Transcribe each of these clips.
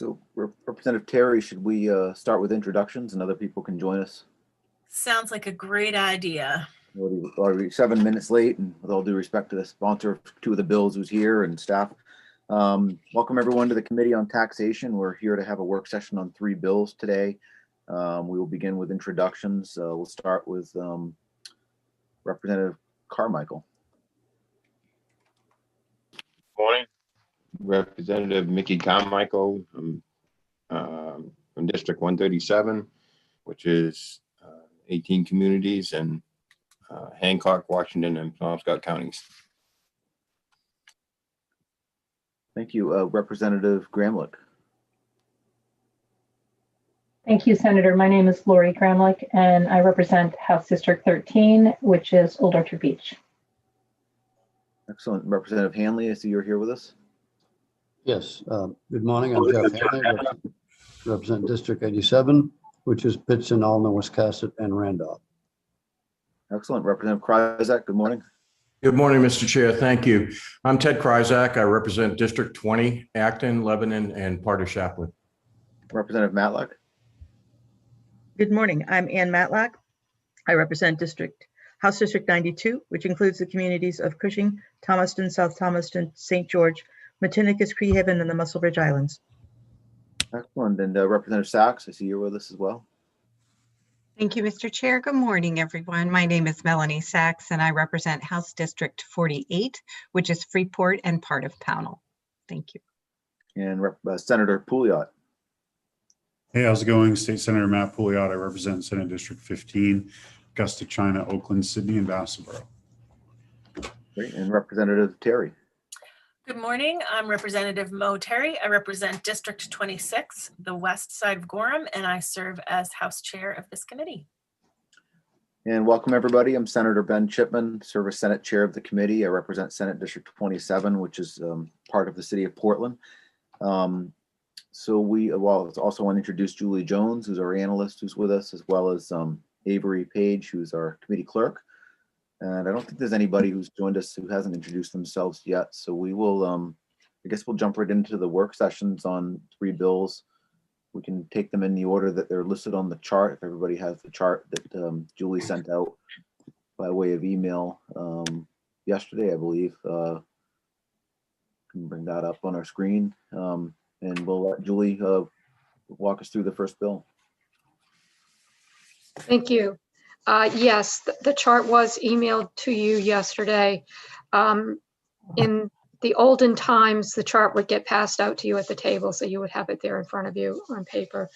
So Representative Terry, should we start with introductions and other people can join us? Sounds like a great idea. Already 7 minutes late, and with all due respect to the sponsor of two of the bills who's here and staff. Welcome everyone to the Committee on Taxation. We're here to have a work session on 3 bills today. We will begin with introductions. We'll start with Representative Carmichael. Morning, Representative Mickey Carmichael from District 137, which is 18 communities in Hancock, Washington, and Penobscot counties. Thank you. Representative Gramlich. Thank you, Senator. My name is Lori Gramlich, and I represent House District 13, which is Old Orchard Beach. Excellent. Representative Hanley, I see you're here with us. Yes. Good morning. I'm Jeff Hanley, represent District 87, which is Pittston, Alna, Wiscasset, and Randolph. Excellent. Representative Kryzak, good morning. Good morning, Mr. Chair. Thank you. I'm Ted Kryzak. I represent District 20, Acton, Lebanon, and part of Chaplin. Representative Matlock. Good morning. I'm Ann Matlock. I represent House District 92, which includes the communities of Cushing, Thomaston, South Thomaston, St. George, Matinicus, Cree Haven, and the Musselbridge Islands. Excellent. And Representative Sachs, I see you're with us as well. Thank you, Mr. Chair. Good morning, everyone. My name is Melanie Sachs, and I represent House District 48, which is Freeport and part of Pownell. Thank you. And Senator Pouliot. Hey, how's it going? State Senator Matt Pouliot. I represent Senate District 15, Augusta, China, Oakland, Sydney, and Vassalboro. Great. And Representative Terry. Good morning. I'm Representative Mo Terry. I represent District 26, the west side of Gorham, and I serve as House Chair of this committee. And welcome everybody. I'm Senator Ben Chipman, serve as Senate Chair of the committee. I represent Senate District 27, which is part of the city of Portland. So we also want to introduce Julie Jones, who's our analyst, who's with us, as well as Avery Page, who's our committee clerk. And I don't think there's anybody who's joined us who hasn't introduced themselves yet. So we will, I guess we'll jump right into the work sessions on 3 bills. We can take them in the order that they're listed on the chart. If everybody has the chart that Julie sent out by way of email yesterday, I believe. Can bring that up on our screen. And we'll let Julie walk us through the first bill. Thank you. Yes, the chart was emailed to you yesterday. In the olden times, the chart would get passed out to you at the table, so you would have it there in front of you on paper.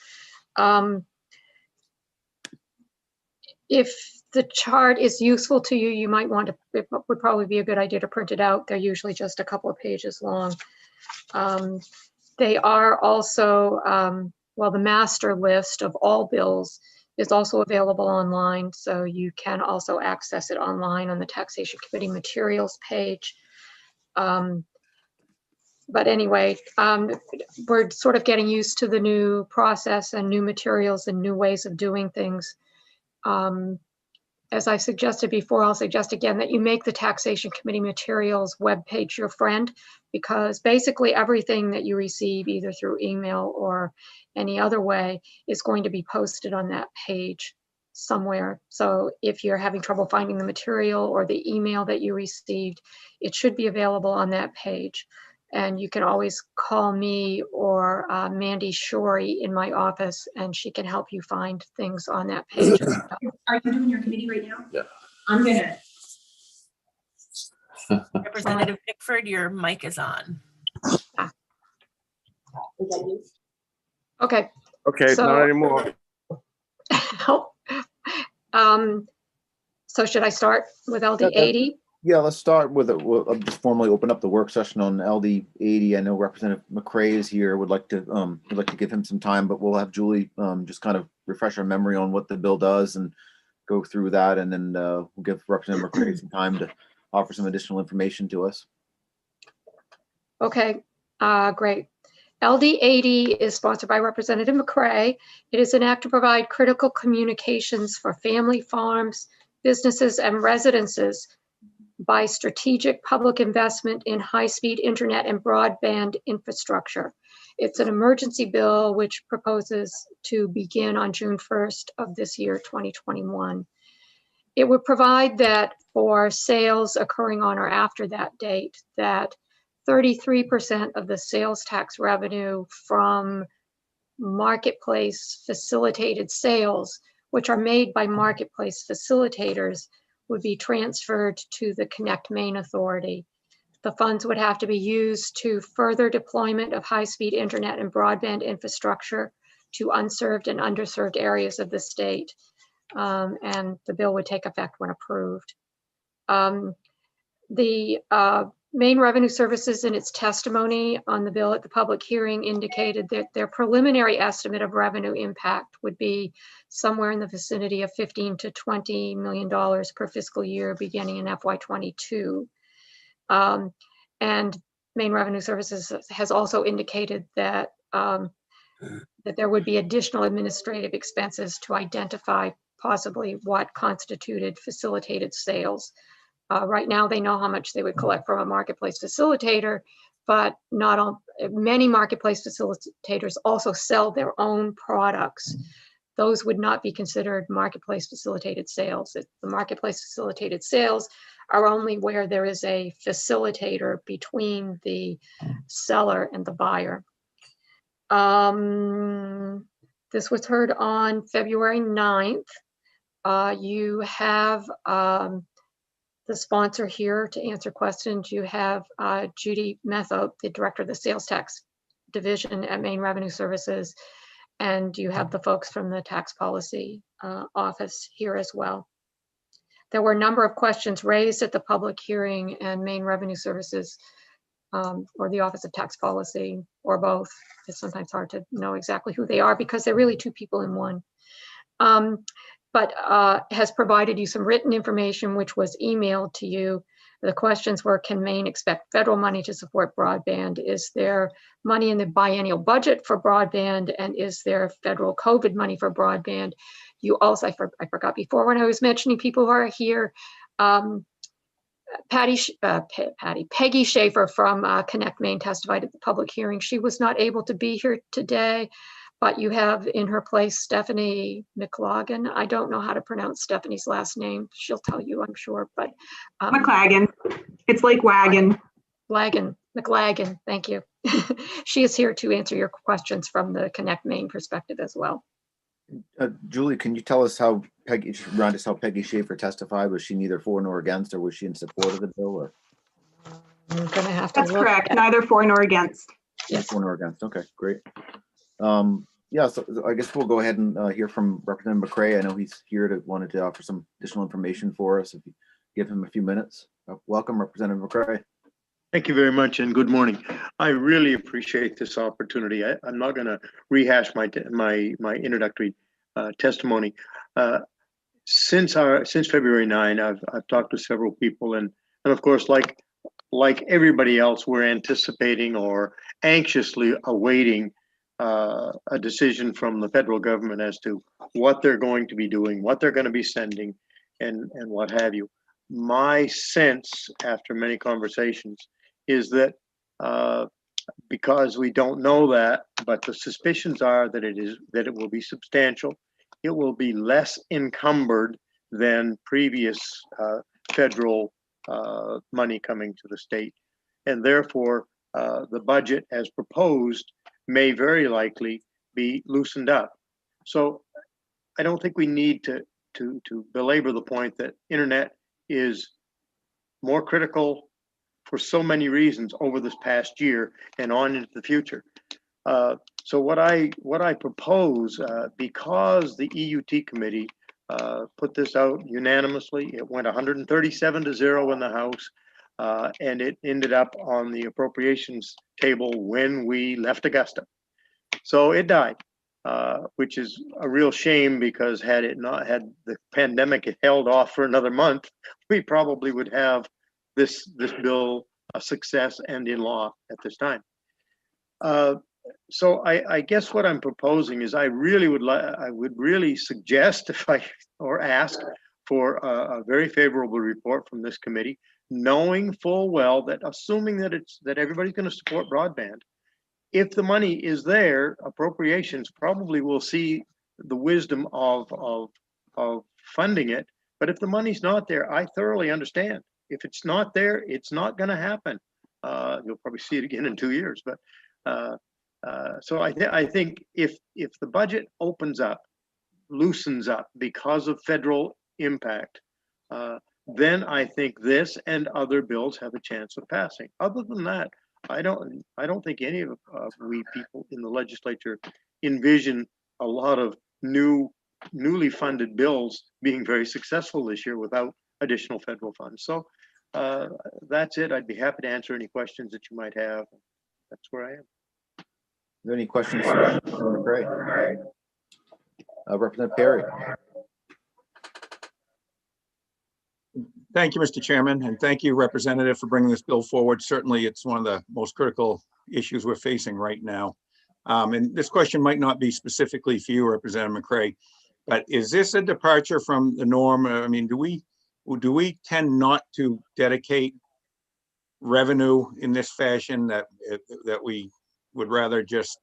If the chart is useful to you, you might want to, it would probably be a good idea to print it out. They're usually just a couple of pages long. They are also, well, the master list of all bills is also available online, so you can also access it online on the Taxation Committee materials page. But anyway, we're sort of getting used to the new process and new materials and new ways of doing things. As I suggested before, I'll suggest again that you make the Taxation Committee materials webpage your friend, because basically everything that you receive either through email or any other way is going to be posted on that page somewhere. So if you're having trouble finding the material or the email that you received, it should be available on that page. And you can always call me or Mandy Shorey in my office, and she can help you find things on that page. Are you doing your committee right now? Yeah. I'm gonna. Representative Bickford, your mic is on. Okay. Okay, So- not anymore. So should I start with LD 80? Yeah, let's start with it. We'll just formally open up the work session on LD 80. I know Representative McCray is here. Would like to give him some time, but we'll have Julie just kind of refresh our memory on what the bill does and go through that, and then we'll give Representative McCray some time to offer some additional information to us. Okay, great. LD 80 is sponsored by Representative McCray. It is an act to provide critical communications for family farms, businesses, and residences by strategic public investment in high-speed internet and broadband infrastructure. It's an emergency bill which proposes to begin on June 1st of this year, 2021. It would provide that for sales occurring on or after that date, that 33% of the sales tax revenue from marketplace facilitated sales, which are made by marketplace facilitators, would be transferred to the Connect Maine Authority. The funds would have to be used to further deployment of high-speed internet and broadband infrastructure to unserved and underserved areas of the state. And the bill would take effect when approved. The Maine Revenue Services, in its testimony on the bill at the public hearing, indicated that their preliminary estimate of revenue impact would be somewhere in the vicinity of $15 to $20 million per fiscal year beginning in FY22. And Maine Revenue Services has also indicated that that there would be additional administrative expenses to identify possibly what constituted facilitated sales. Right now, they know how much they would collect from a marketplace facilitator, but not all. Many marketplace facilitators also sell their own products. Those would not be considered marketplace facilitated sales. The marketplace facilitated sales are only where there is a facilitator between the seller and the buyer. This was heard on February 9th. You have the sponsor here to answer questions. You have Judy Metho, the director of the sales tax division at Maine Revenue Services, and you have the folks from the tax policy office here as well. There were a number of questions raised at the public hearing, and Maine Revenue Services or the Office of Tax Policy, or both. It's sometimes hard to know exactly who they are because they're really two people in one. But has provided you some written information which was emailed to you. The questions were, can Maine expect federal money to support broadband? Is there money in the biennial budget for broadband? And is there federal COVID money for broadband? You also, I forgot before when I was mentioning people who are here, Peggy Schaefer from Connect Maine testified at the public hearing. She was not able to be here today, but you have in her place Stephanie McLagan. I don't know how to pronounce Stephanie's last name. She'll tell you, I'm sure, but. McLagan. It's like wagon. McLagan, thank you. She is here to answer your questions from the Connect Maine perspective as well. Julie, can you tell us how remind us how Peggy Schaefer testified? Was she neither for nor against, or was she in support of the bill? Or I'm gonna have to. That's correct. Neither for nor against. Yes. For nor against. Okay, great. Yeah, so I guess we'll go ahead and hear from Representative McCray. I know he's here wanted to offer some additional information for us. If you give him a few minutes. Welcome, Representative McCray. Thank you very much and good morning. I really appreciate this opportunity. I'm not going to rehash my introductory testimony. Since February 9, I've talked to several people, and of course, like everybody else, we're anticipating or anxiously awaiting a decision from the federal government as to what they're going to be doing, what they're going to be sending, and what have you. My sense, after many conversations, is that because we don't know that, but the suspicions are that it will be substantial. It will be less encumbered than previous federal money coming to the state, and therefore the budget as proposed may very likely be loosened up. So I don't think we need to belabor the point that internet is more critical for so many reasons over this past year and on into the future. So what I propose, because the EUT committee put this out unanimously, it went 137-0 in the House, and it ended up on the appropriations table when we left Augusta. So it died, which is a real shame, because had the pandemic held off for another month, we probably would have this bill a success and in law at this time. So I guess what I'm proposing is I would really suggest or ask for a very favorable report from this committee knowing full well that assuming that everybody's going to support broadband, if the money is there, appropriations probably will see the wisdom of funding it. But if the money's not there, I thoroughly understand. If it's not there, it's not going to happen. You'll probably see it again in 2 years. But so I think if the budget opens up, loosens up because of federal impact, then I think this and other bills have a chance of passing. Other than that, I don't think any of we people in the legislature envision a lot of newly funded bills being very successful this year without additional federal funds. So that's it. I'd be happy to answer any questions that you might have. That's where I am. Are there any questions for Representative McCray? Representative Perry. Thank you, Mr. Chairman, and thank you, Representative, for bringing this bill forward. Certainly, it's one of the most critical issues we're facing right now. And this question might not be specifically for you, Representative McCray, but is this a departure from the norm? I mean, do we tend not to dedicate revenue in this fashion, that we would rather just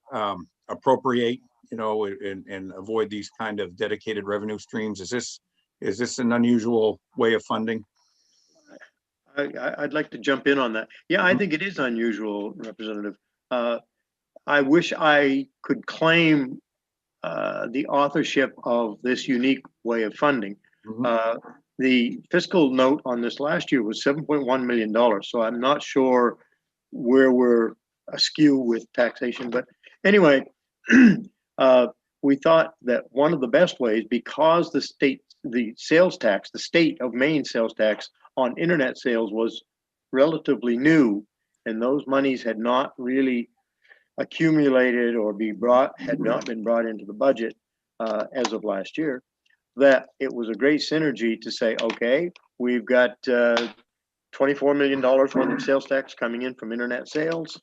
appropriate, you know, and avoid these kind of dedicated revenue streams? Is this an unusual way of funding? I'd like to jump in on that. Yeah, I think it is unusual, Representative. I wish I could claim the authorship of this unique way of funding. The fiscal note on this last year was $7.1 million. So I'm not sure where we're askew with taxation. But anyway, we thought that one of the best ways, because the sales tax, the state of Maine sales tax on internet sales was relatively new, and those monies had not really accumulated or had not been brought into the budget as of last year, that it was a great synergy to say, okay, we've got $24 million worth of sales tax coming in from internet sales.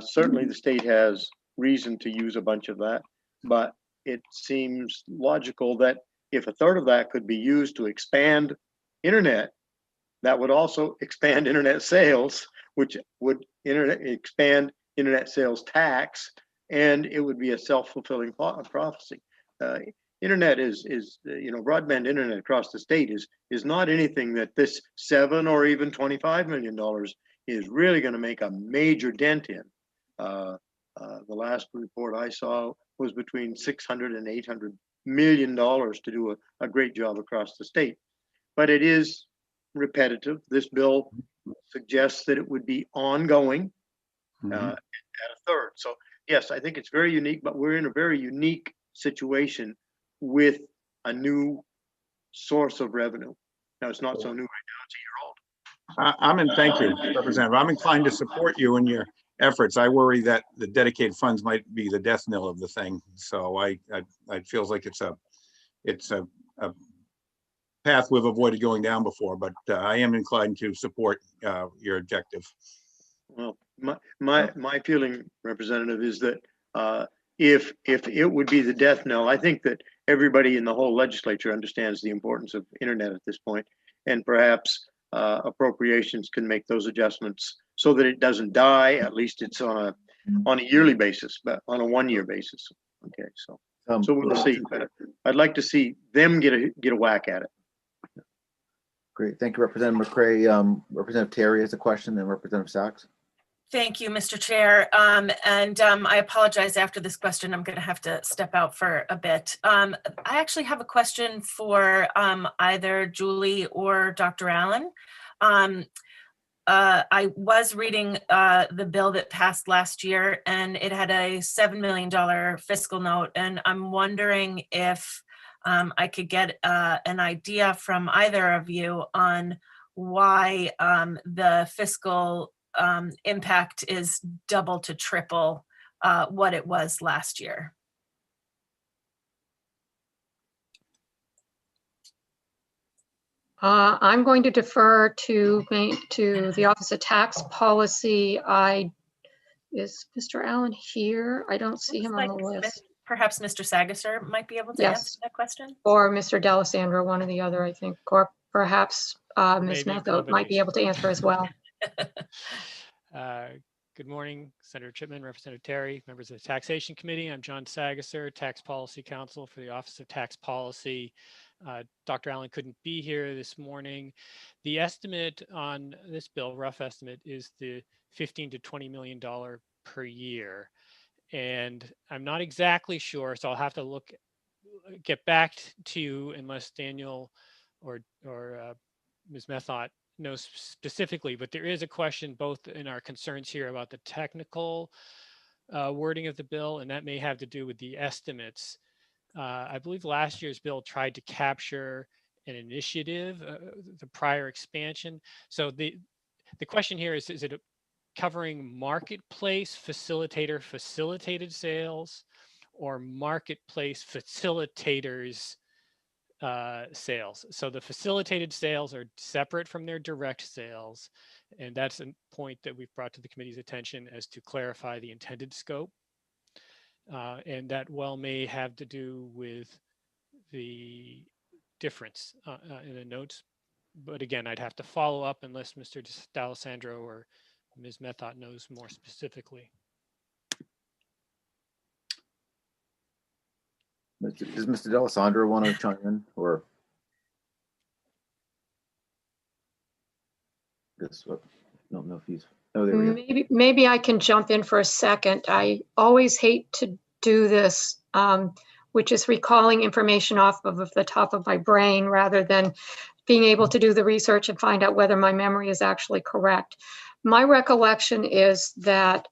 Certainly the state has reason to use a bunch of that, but it seems logical that if a third of that could be used to expand internet, that would also expand internet sales, which would expand internet sales tax, and it would be a self-fulfilling prophecy. Internet is broadband internet across the state is not anything that this $7 or even $25 million is really going to make a major dent in. The last report I saw was between $600 and $800 million to do a great job across the state. But it is repetitive. This bill suggests that it would be ongoing at a third. So yes, I think it's very unique, but we're in a very unique situation with a new source of revenue. Now, it's not so new right now, it's a year old. Thank you, Representative. I'm inclined to support you in your efforts. I worry that the dedicated funds might be the death knell of the thing. So it feels like it's a path we've avoided going down before, but I am inclined to support your objective. Well, my feeling, Representative, is that if it would be the death knell, I think that everybody in the whole legislature understands the importance of internet at this point, and perhaps appropriations can make those adjustments so that it doesn't die. At least it's on a yearly basis, but on a 1 year basis. Okay, so we'll see. But I'd like to see them get a whack at it. Great, thank you, Representative McCray. Representative Terry has a question, and Representative Sachs. Thank you, Mr. Chair. I apologize, after this question, I'm going to have to step out for a bit. I actually have a question for either Julie or Dr. Allen. I was reading the bill that passed last year, and it had a $7 million fiscal note, and I'm wondering if I could get an idea from either of you on why the fiscal impact is double to triple what it was last year. I'm going to defer to the Office of Tax Policy. Is Mr. Allen here? I don't see him on the list. Perhaps Mr. Sagasser might be able to answer that question. Or Mr. D'Alessandro, one or the other, I think. Or perhaps Ms. Maybe a Method might be able to answer as well. Good morning, Senator Chipman, Representative Terry, members of the Taxation Committee. I'm John Sagasser, Tax Policy Counsel for the Office of Tax Policy. Dr. Allen couldn't be here this morning. The estimate on this bill, rough estimate, is the $15 to $20 million per year. And I'm not exactly sure, so I'll have to get back to you unless Daniel or Ms. Methot knows specifically, but there is a question both in our concerns here about the technical wording of the bill, and that may have to do with the estimates. I believe last year's bill tried to capture an initiative, the prior expansion. So the question here is it covering marketplace facilitated sales or marketplace facilitators sales? So the facilitated sales are separate from their direct sales. And that's a point that we've brought to the committee's attention as to clarify the intended scope. And that well may have to do with the difference in the notes. But again, I'd have to follow up unless Mr. D'Alessandro or Ms. Methot knows more specifically. Does Mr. D'Alessandro want to chime in, or? Guess what? I don't know if he's, oh, there we go. Maybe I can jump in for a second. I always hate to do this, which is recalling information off of the top of my brain rather than being able to do the research and find out whether my memory is actually correct. My recollection is that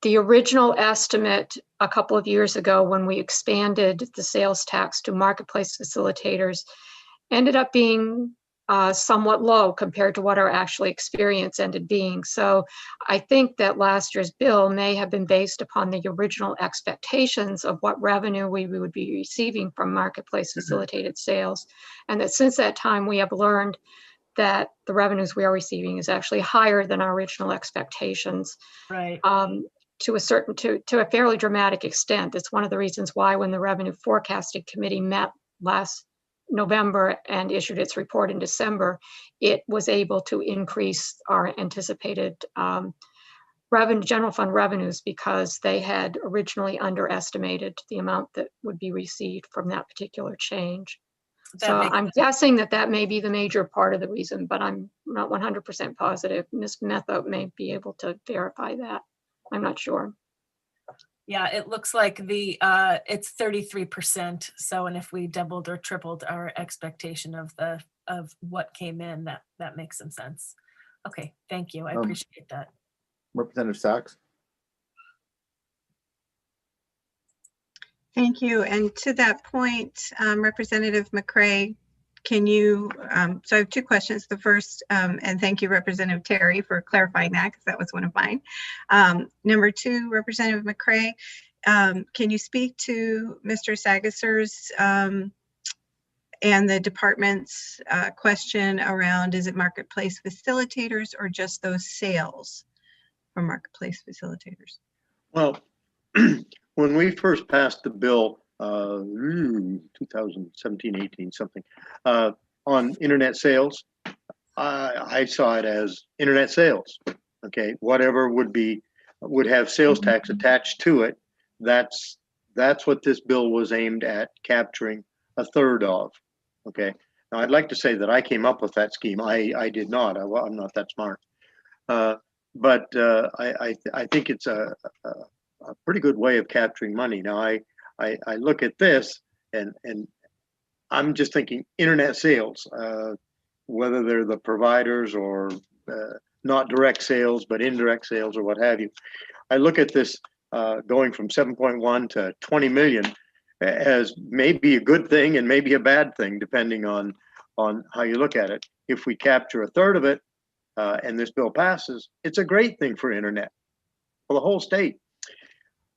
the original estimate a couple of years ago when we expanded the sales tax to marketplace facilitators ended up being somewhat low compared to what our actual experience ended being. So I think that last year's bill may have been based upon the original expectations of what revenue we would be receiving from marketplace facilitated sales. And that since that time, we have learned that the revenues we are receiving is actually higher than our original expectations. Right. To a fairly dramatic extent. It's one of the reasons why when the Revenue Forecasting Committee met last November and issued its report in December, it was able to increase our anticipated general fund revenues because they had originally underestimated the amount that would be received from that particular change. So I'm guessing that may be the major part of the reason, but I'm not 100% positive. Ms. Methot may be able to verify that. I'm not sure. Yeah, it looks like it's 33%. So, and if we doubled or tripled our expectation of what came in, that makes some sense. Okay, thank you. I appreciate that. Representative Sachs. Thank you. And to that point, Representative McCray, can you, so I have two questions. The first, and thank you, Representative Terry, for clarifying that because that was one of mine. Number two, Representative McCray, can you speak to Mr. Sagasser's and the department's question around, is it marketplace facilitators or just those sales from marketplace facilitators? Well, when we first passed the bill, 2017, 18, something, on internet sales, I saw it as internet sales. Okay, whatever would have sales tax attached to it. That's what this bill was aimed at capturing a third of. Okay, now I'd like to say that I came up with that scheme. I did not. I'm not that smart. But I think it's a pretty good way of capturing money. Now I look at this and I'm just thinking internet sales, whether they're the providers or not direct sales, but indirect sales or what have you. I look at this going from 7.1 to 20 million as maybe a good thing and maybe a bad thing, depending on how you look at it. If we capture a third of it and this bill passes, it's a great thing for internet, for the whole state.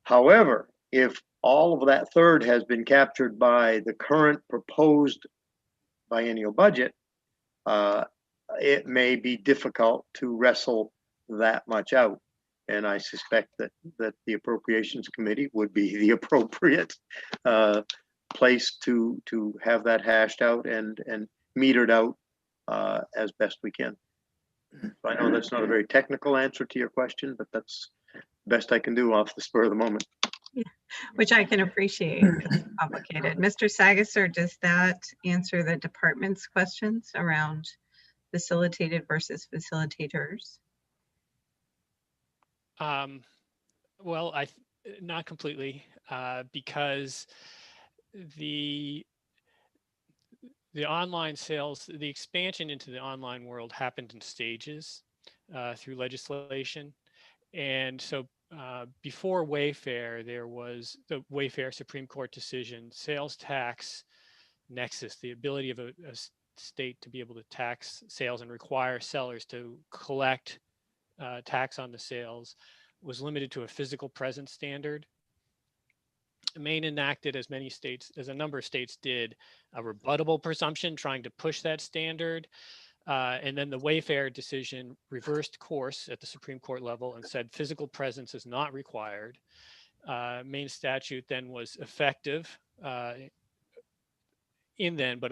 However, if all of that third has been captured by the current proposed biennial budget, it may be difficult to wrestle that much out. And I suspect that the Appropriations Committee would be the appropriate place to have that hashed out and metered out as best we can. So I know that's not a very technical answer to your question, but that's the best I can do off the spur of the moment. Which I can appreciate. It's complicated. Mr. Sagasser, does that answer the department's questions around facilitated versus facilitators? Well, not completely, because the online sales, the expansion into the online world happened in stages through legislation. And so before Wayfair, there was the Wayfair Supreme Court decision, sales tax nexus, the ability of a state to be able to tax sales and require sellers to collect tax on the sales was limited to a physical presence standard. Maine enacted, as a number of states did, a rebuttable presumption trying to push that standard. And then the Wayfair decision reversed course at the Supreme Court level and said physical presence is not required. Maine statute then was effective but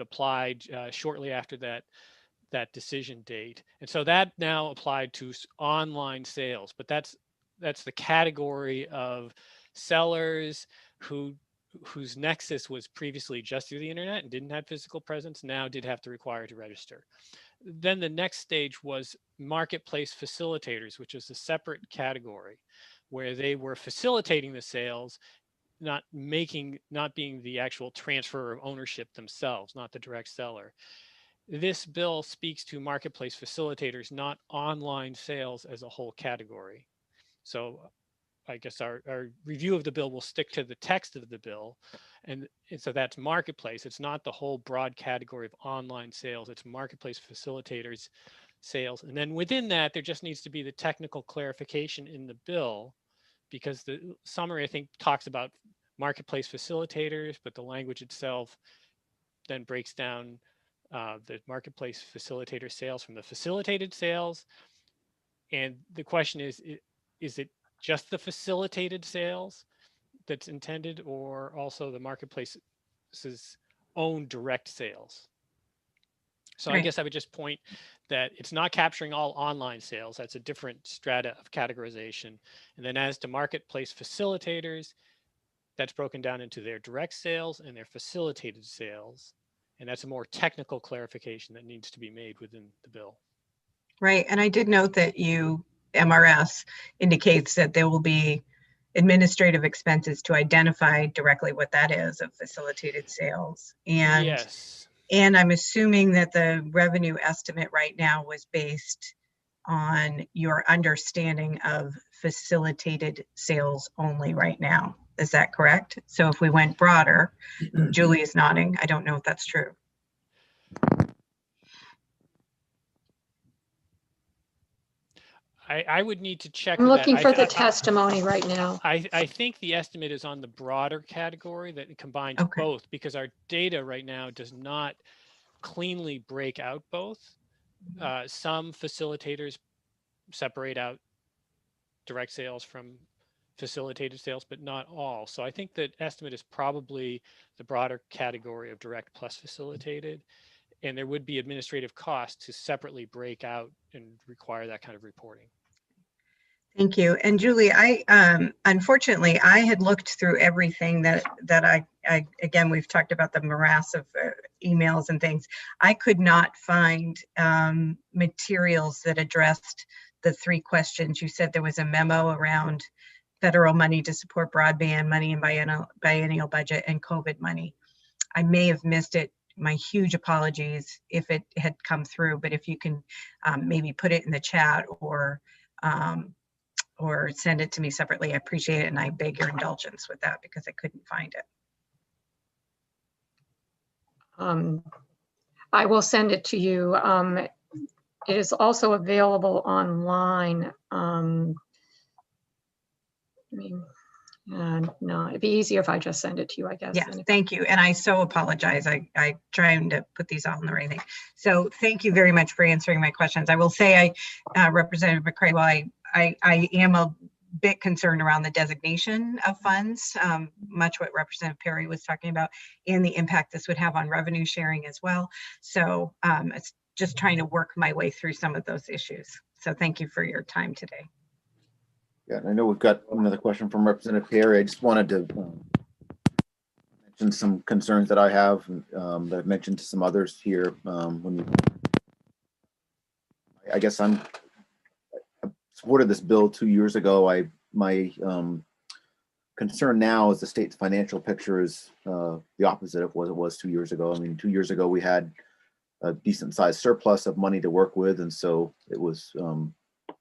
applied shortly after that decision date. And so that now applied to online sales, but that's the category of sellers whose nexus was previously just through the internet and didn't have physical presence, now did have to require to register. Then the next stage was marketplace facilitators, which is a separate category where they were facilitating the sales, not being the actual transfer of ownership themselves, not the direct seller. This bill speaks to marketplace facilitators, not online sales as a whole category. So I guess our review of the bill will stick to the text of the bill. And so that's marketplace. It's not the whole broad category of online sales. It's marketplace facilitators sales. And then within that, there just needs to be the technical clarification in the bill, because the summary, I think, talks about marketplace facilitators, but the language itself then breaks down the marketplace facilitator sales from the facilitated sales. And the question is it just the facilitated sales that's intended, or also the marketplace's own direct sales? So I guess I would just point that it's not capturing all online sales. That's a different strata of categorization. And then as to marketplace facilitators, that's broken down into their direct sales and their facilitated sales. And that's a more technical clarification that needs to be made within the bill. Right. And I did note that MRS indicates that there will be administrative expenses to identify directly what that is of facilitated sales. And yes. And I'm assuming that the revenue estimate right now was based on your understanding of facilitated sales only right now. Is that correct? So if we went broader, Julie is nodding. I don't know if that's true. I would need to check. I'm looking for the testimony right now. I think the estimate is on the broader category that combines both, because our data right now does not cleanly break out both. Some facilitators separate out direct sales from facilitated sales, but not all. So I think that estimate is probably the broader category of direct plus facilitated. And there would be administrative costs to separately break out and require that kind of reporting. Thank you. And Julie, unfortunately, I had looked through everything that I again, we've talked about the morass of emails and things. I could not find materials that addressed the three questions. You said there was a memo around federal money to support broadband, money in biennial budget, and COVID money. I may have missed it. My huge apologies if it had come through, but if you can maybe put it in the chat or send it to me separately, I appreciate it. And I beg your indulgence with that because I couldn't find it. I will send it to you. It is also available online. No, it'd be easier if I just send it to you, I guess. Yes, thank you. And I so apologize. I trying to put these all in the right thing. So thank you very much for answering my questions. I will say, Representative McCray, while I am a bit concerned around the designation of funds, much what Representative Perry was talking about, and the impact this would have on revenue sharing as well. So it's just trying to work my way through some of those issues. So thank you for your time today. Yeah, and I know we've got another question from Representative Perry. I just wanted to mention some concerns that I have that I've mentioned to some others here. I guess I supported this bill 2 years ago. My concern now is the state's financial picture is the opposite of what it was 2 years ago. I mean, 2 years ago we had a decent sized surplus of money to work with, and so it was a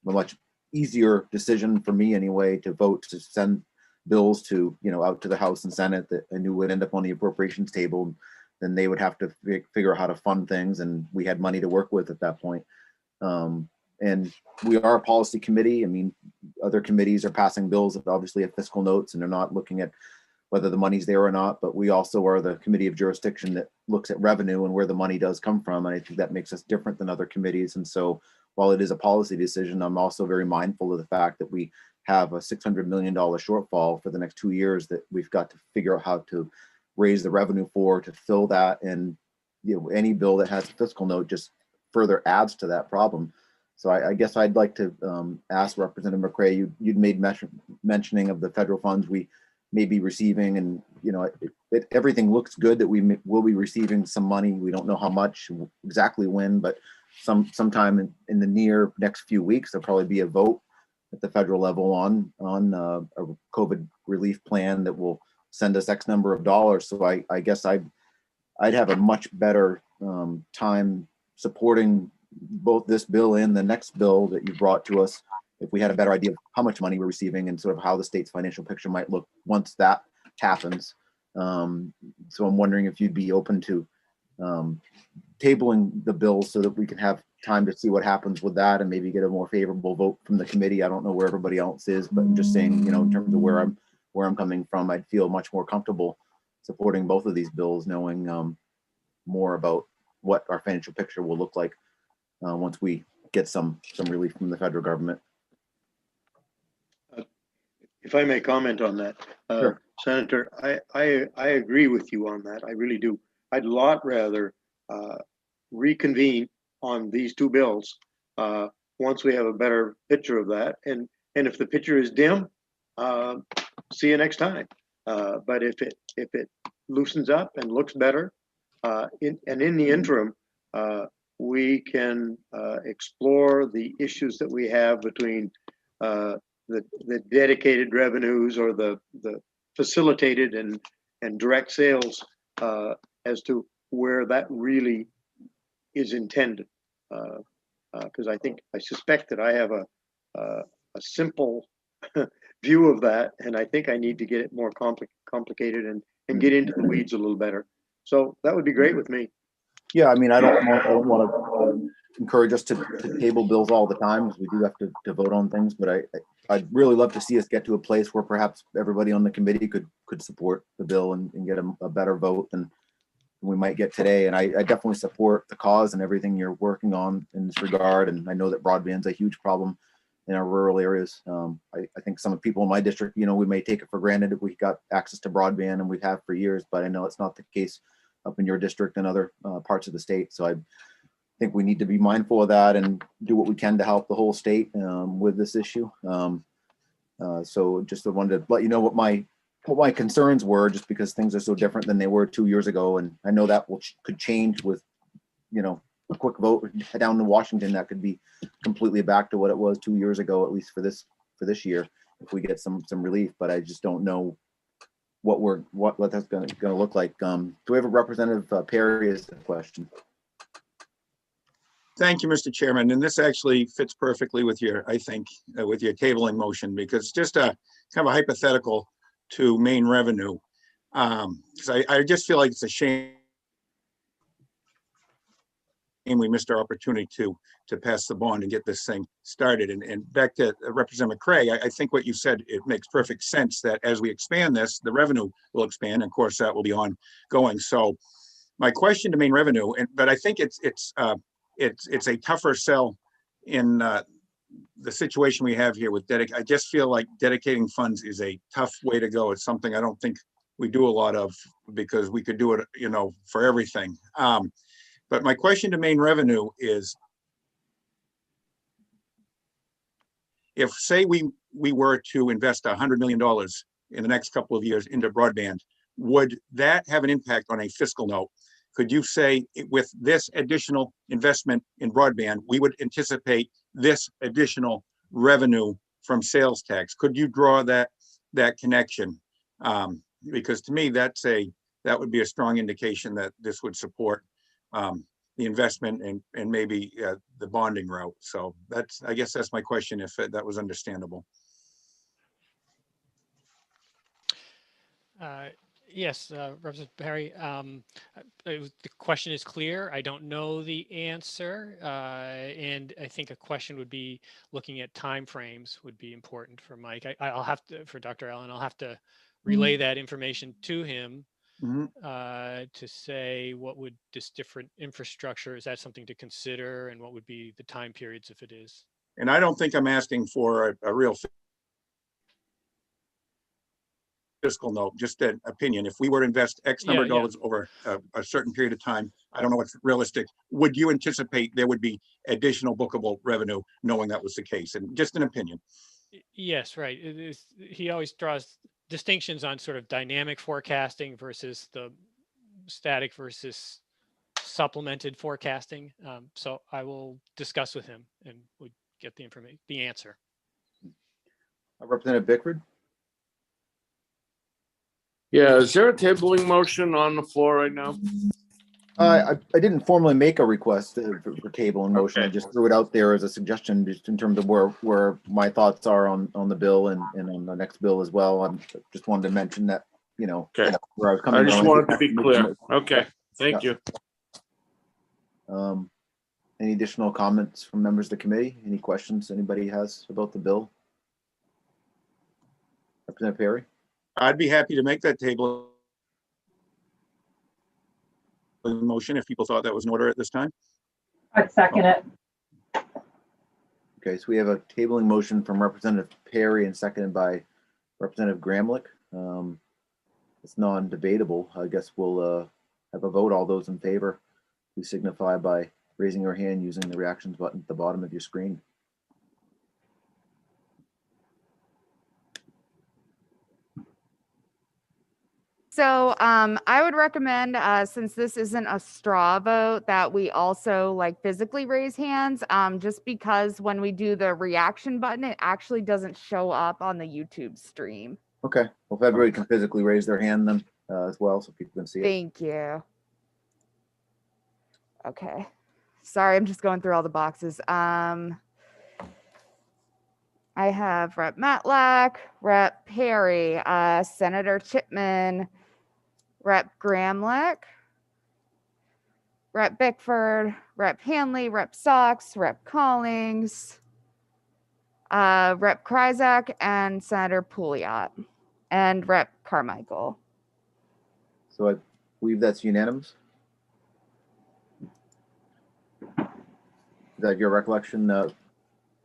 much easier decision for me anyway to vote to send bills to, out to the House and Senate that I knew would end up on the appropriations table. Then they would have to figure out how to fund things, and we had money to work with at that point. And we are a policy committee. I mean, other committees are passing bills that obviously have fiscal notes and they're not looking at whether the money's there or not, but we also are the committee of jurisdiction that looks at revenue and where the money does come from. And I think that makes us different than other committees. And so while it is a policy decision, I'm also very mindful of the fact that we have a $600 million shortfall for the next 2 years that we've got to figure out how to raise the revenue for to fill that. And any bill that has a fiscal note just further adds to that problem. So I guess I'd like to ask Representative McCray, you'd made mentioning of the federal funds we may be receiving, and everything looks good that we will be receiving some money. We don't know how much, exactly when, but sometime in the near next few weeks, there'll probably be a vote at the federal level on a COVID relief plan that will send us X number of dollars. So I guess I'd have a much better time supporting both this bill and the next bill that you brought to us if we had a better idea of how much money we're receiving and sort of how the state's financial picture might look once that happens. So I'm wondering if you'd be open to tabling the bill so that we can have time to see what happens with that and maybe get a more favorable vote from the committee. I don't know where everybody else is, but I'm just saying, in terms of where I'm coming from, I'd feel much more comfortable supporting both of these bills, knowing more about what our financial picture will look like once we get some relief from the federal government. If I may comment on that, Sure. Senator, I agree with you on that. I really do. I'd a lot rather reconvene on these two bills once we have a better picture of that. And if the picture is dim, see you next time. But if it loosens up and looks better, in the interim, we can explore the issues that we have between the dedicated revenues or the facilitated and direct sales as to where that really is intended. Because I suspect that I have a simple view of that, and I think I need to get it more complicated and get into the weeds a little better. So that would be great with me. Yeah, I mean, I don't want to encourage us to table bills all the time, because we do have to vote on things, but I'd really love to see us get to a place where perhaps everybody on the committee could support the bill and get a better vote than we might get today. And I definitely support the cause and everything you're working on in this regard. And I know that broadband's a huge problem in our rural areas. I think some people in my district, we may take it for granted if we got access to broadband, and we've had for years, but I know it's not the case up in your district and other parts of the state. So I think we need to be mindful of that and do what we can to help the whole state with this issue. So just wanted to let you know what my concerns were, just because things are so different than they were 2 years ago. And I know that could change with, a quick vote down in Washington. That could be completely back to what it was 2 years ago, at least for this year, if we get some relief. But I just don't know what that's going to look like. Do we have a Representative Perry as the question? Thank you, Mr. Chairman. And this actually fits perfectly with your tabling motion, because it's just a kind of a hypothetical to main revenue. Because I just feel like it's a shame we missed our opportunity to pass the bond and get this thing started. And back to Representative McCray, I think what you said, it makes perfect sense that as we expand this, the revenue will expand. And of course, that will be ongoing. So my question to main revenue, but I think it's a tougher sell in the situation we have here with I just feel like dedicating funds is a tough way to go. It's something I don't think we do a lot of, because we could do it, you know, for everything. But my question to main revenue is, if say we were to invest $100 million in the next couple of years into broadband, would that have an impact on a fiscal note? Could you say with this additional investment in broadband, we would anticipate this additional revenue from sales tax? Could you draw that connection? Because to me, that would be a strong indication that this would support the investment and maybe the bonding route. So I guess that's my question, if that was understandable. Yes, Representative Perry, the question is clear. I don't know the answer. And I think a question would be looking at timeframes would be important for Mike. I'll have to, for Dr. Allen, I'll have to relay that information to him to say what would this different infrastructure, is that something to consider, and what would be the time periods if it is? And I don't think I'm asking for a real fiscal note, just an opinion. If we were to invest X number of dollars over a certain period of time, I don't know what's realistic, would you anticipate there would be additional bookable revenue knowing that was the case? And just an opinion. Yes, right. He always draws distinctions on sort of dynamic forecasting versus the static versus supplemented forecasting. So I will discuss with him and we get the information, the answer. Representative Bickford? Yeah, is there a tabling motion on the floor right now? I didn't formally make a request for table and motion. I just threw it out there as a suggestion, just in terms of where my thoughts are on the bill and on the next bill as well. I just wanted to mention that, you know, Okay. where I was coming I just from. wanted to be clear. Okay, thank you. Any additional comments from members of the committee? Any questions anybody has about the bill? Representative Perry? I'd be happy to make that table motion if people thought that was in order at this time. I'd second it. Okay, so we have a tabling motion from Representative Perry and seconded by Representative Gramlich. It's non-debatable. I guess we'll have a vote. All those in favor, please signify by raising your hand using the reactions button at the bottom of your screen. So I would recommend, since this isn't a straw vote, that we also like physically raise hands, just because when we do the reaction button, it actually doesn't show up on the YouTube stream. Okay, well, if everybody can physically raise their hand then as well, so people can see it. Thank you. Okay, sorry, I'm just going through all the boxes. I have Rep. Matlack, Rep. Perry, Senator Chipman, Rep. Gramlich, Rep. Bickford, Rep. Hanley, Rep. Sox, Rep. Collings, Rep. Kryzak, and Senator Pouliot, and Rep. Carmichael. So I believe that's unanimous. Is that your recollection,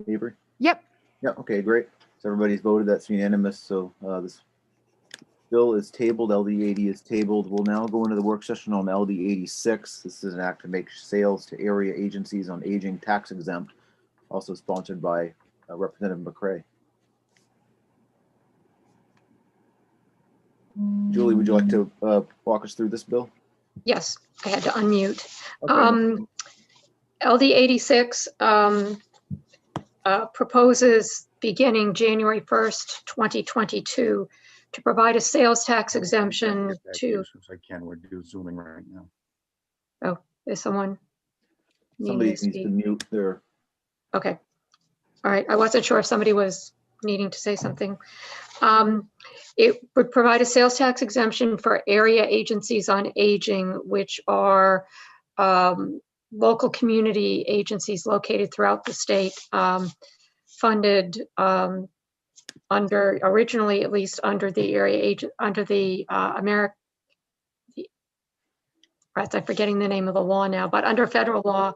Avery? Yep. Yeah, okay, great. So everybody's voted, that's unanimous. So this bill is tabled, LD 80 is tabled. We'll now go into the work session on LD 86. This is an act to make sales to area agencies on aging tax exempt, also sponsored by Representative McCray. Julie, would you like to walk us through this bill? Yes, I had to unmute. Okay. LD 86 proposes beginning January 1st, 2022, to provide a sales tax exemption to. Since I can, we're zooming right now. Oh, is someone Somebody needing to needs to speak? mute their. Okay. All right. I wasn't sure if somebody was needing to say something. It would provide a sales tax exemption for area agencies on aging, which are local community agencies located throughout the state, funded originally at least under the area agent, under the I'm forgetting the name of the law now, but under federal law,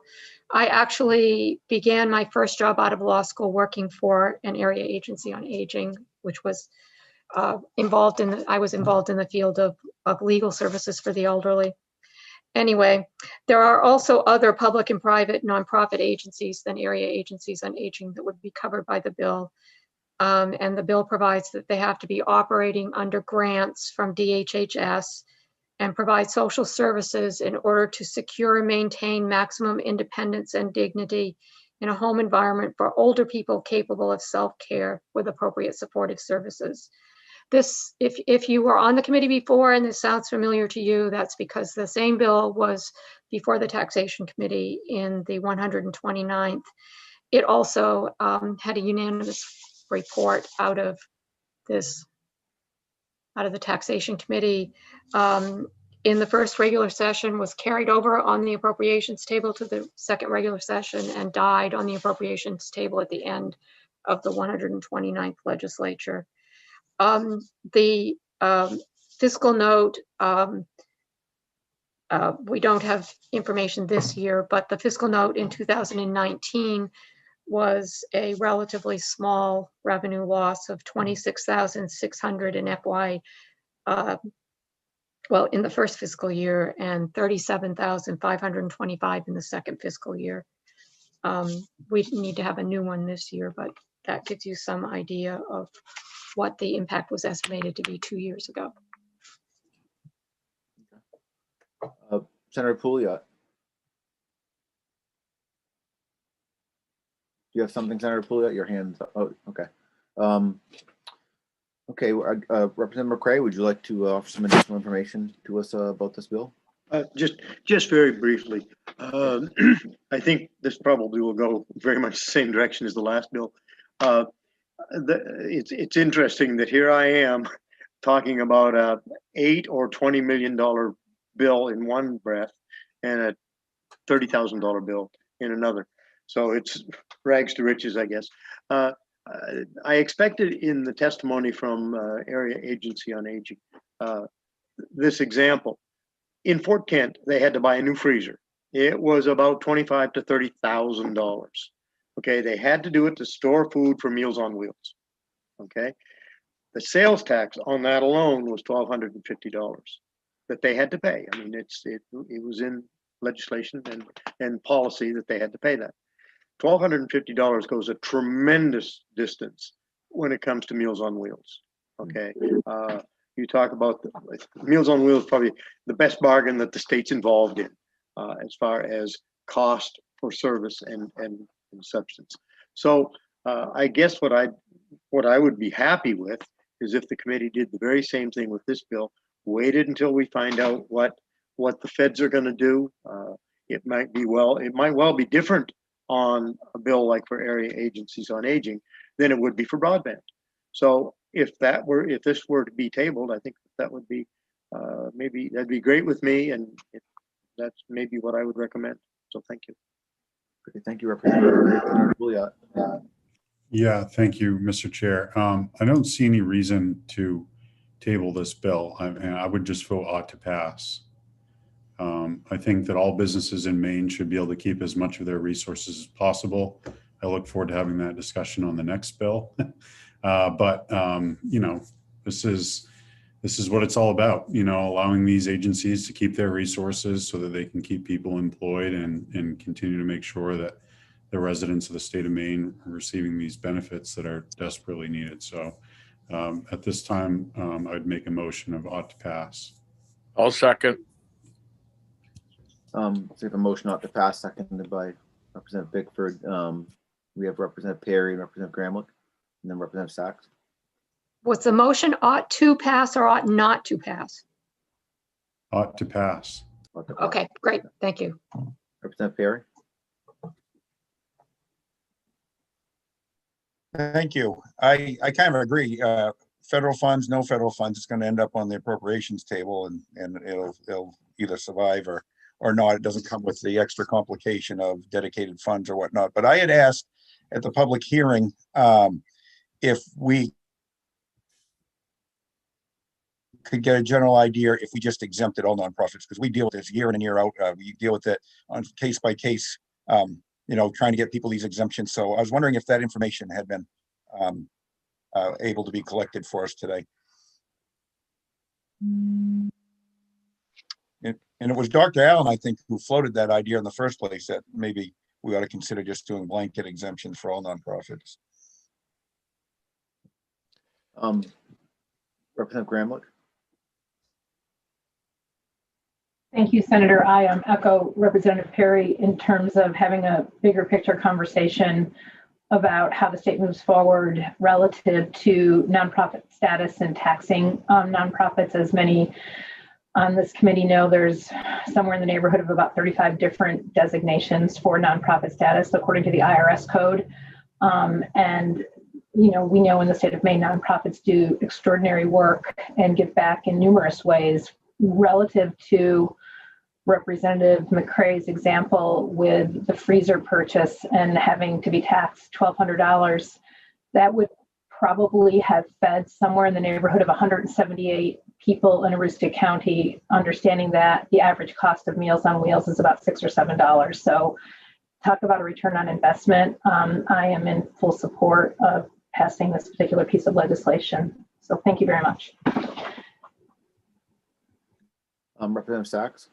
I actually began my first job out of law school working for an area agency on aging, which was I was involved in the field of legal services for the elderly. Anyway, there are also other public and private nonprofit agencies than area agencies on aging that would be covered by the bill. And the bill provides that they have to be operating under grants from DHHS and provide social services in order to secure and maintain maximum independence and dignity in a home environment for older people capable of self-care with appropriate supportive services. This, if you were on the committee before and this sounds familiar to you, that's because the same bill was before the Taxation Committee in the 129th. It also had a unanimous report out of the Taxation Committee in the first regular session, was carried over on the appropriations table to the second regular session, and died on the appropriations table at the end of the 129th legislature. The fiscal note, we don't have information this year, but the fiscal note in 2019 was a relatively small revenue loss of 26,600 in FY, in the first fiscal year, and 37,525 in the second fiscal year. We need to have a new one this year, but that gives you some idea of what the impact was estimated to be 2 years ago. Senator Pouliot. Do you have something, Senator Pouliot? Your hand. Oh, okay. Okay, Representative McCray, would you like to offer some additional information to us about this bill? Just very briefly. I think this probably will go very much the same direction as the last bill. It's interesting that here I am talking about a $8 or $20 million bill in one breath and a $30,000 bill in another. So it's rags to riches, I guess. I expected in the testimony from Area Agency on Aging this example. In Fort Kent, they had to buy a new freezer. It was about $25,000 to $30,000. Okay, they had to do it to store food for Meals on Wheels. Okay, the sales tax on that alone was $1,250 that they had to pay. I mean, it was in legislation and policy that they had to pay that. $1,250 goes a tremendous distance when it comes to Meals on Wheels. Okay, you talk about Meals on Wheels, probably the best bargain that the state's involved in as far as cost for service and substance. So I guess what I would be happy with is if the committee did the very same thing with this bill, waited until we find out what the feds are going to do. It might well be different on a bill like for area agencies on aging than it would be for broadband. So if this were to be tabled, I think that would be maybe that'd be great with me, and that's maybe what I would recommend. So thank you. Okay, thank you, Representative Pouliot. Yeah, thank you, Mr. Chair. I don't see any reason to table this bill. I would just vote ought to pass. I think that all businesses in Maine should be able to keep as much of their resources as possible. I look forward to having that discussion on the next bill. But you know, this is what it's all about, you know, allowing these agencies to keep their resources so that they can keep people employed and continue to make sure that the residents of the state of Maine are receiving these benefits that are desperately needed. So at this time, I'd make a motion of ought to pass. I'll second. So we have a motion ought to pass, seconded by Representative Bickford. We have Representative Perry and Representative Gramlich, and then Representative Sachs. Was the motion ought to pass or ought not to pass? Ought to pass. Okay, great. Thank you. Representative Perry. Thank you. I kind of agree. Federal funds, no federal funds, it's going to end up on the appropriations table, and it'll either survive or not. It doesn't come with the extra complication of dedicated funds or whatnot. But I had asked at the public hearing if we could get a general idea if we just exempted all nonprofits, because we deal with this year in and year out. We deal with it on case by case trying to get people these exemptions. So I was wondering if that information had been able to be collected for us today. And it was Dr. Allen, I think, who floated that idea in the first place, that maybe we ought to consider just doing blanket exemptions for all nonprofits. Representative Gramlich. Thank you, Senator. I echo Representative Perry in terms of having a bigger picture conversation about how the state moves forward relative to nonprofit status and taxing nonprofits. As many on this committee know, there's somewhere in the neighborhood of about 35 different designations for nonprofit status according to the IRS code. And we know in the state of Maine, nonprofits do extraordinary work and give back in numerous ways. Relative to Representative McCray's example with the freezer purchase and having to be taxed $1,200, that would probably have fed somewhere in the neighborhood of 178 people in Aroostook County, understanding that the average cost of Meals on Wheels is about $6 or $7. So talk about a return on investment. I am in full support of passing this particular piece of legislation. So thank you very much. Representative Sachs.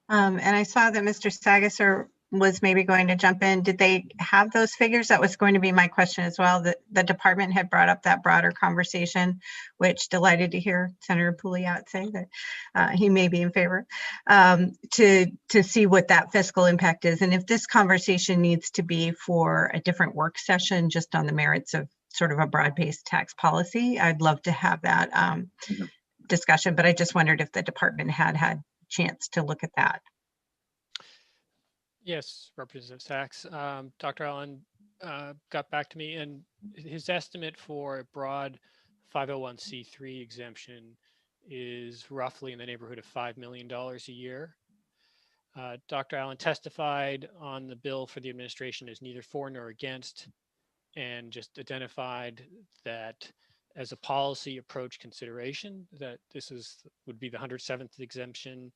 And I saw that Mr. Sagasser was maybe going to jump in. Did they have those figures? That was going to be my question as well. The department had brought up that broader conversation, which delighted to hear Senator Pouliot say that he may be in favor, to see what that fiscal impact is. And if this conversation needs to be for a different work session, just on the merits of sort of a broad-based tax policy, I'd love to have that discussion, but I just wondered if the department had a chance to look at that. Yes, Representative Sachs. Dr. Allen got back to me, and his estimate for a broad 501c3 exemption is roughly in the neighborhood of $5 million a year. Dr. Allen testified on the bill for the administration as neither for nor against, and just identified that as a policy approach consideration, that this would be the 107th exemption,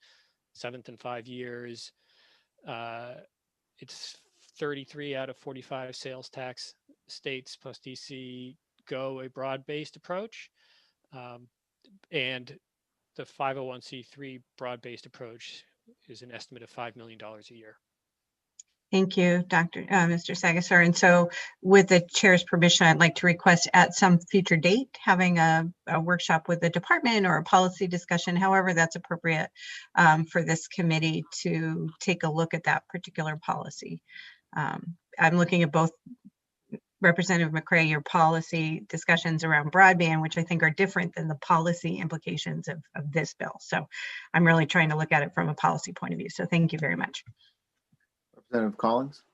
7th in 5 years. It's 33 out of 45 sales tax states plus DC go a broad-based approach. And the 501c3 broad-based approach is an estimate of $5 million a year. Thank you, Mr. Sagasser. And so with the chair's permission, I'd like to request at some future date, having a workshop with the department or a policy discussion, however that's appropriate, for this committee to take a look at that particular policy. I'm looking at both Representative McCray, your policy discussions around broadband, which I think are different than the policy implications of this bill. So I'm really trying to look at it from a policy point of view. So thank you very much. Representative Collins.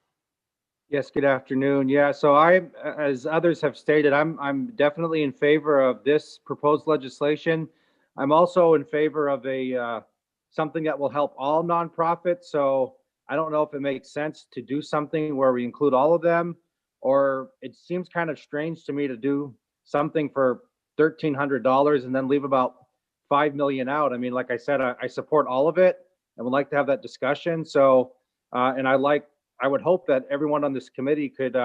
Yes, good afternoon. Yeah, so as others have stated, I'm definitely in favor of this proposed legislation. I'm also in favor of something that will help all nonprofits. So I don't know if it makes sense to do something where we include all of them, or it seems kind of strange to me to do something for $1,300 and then leave about $5 million out. I mean, like I said, I support all of it and would like to have that discussion. So, and I would hope that everyone on this committee could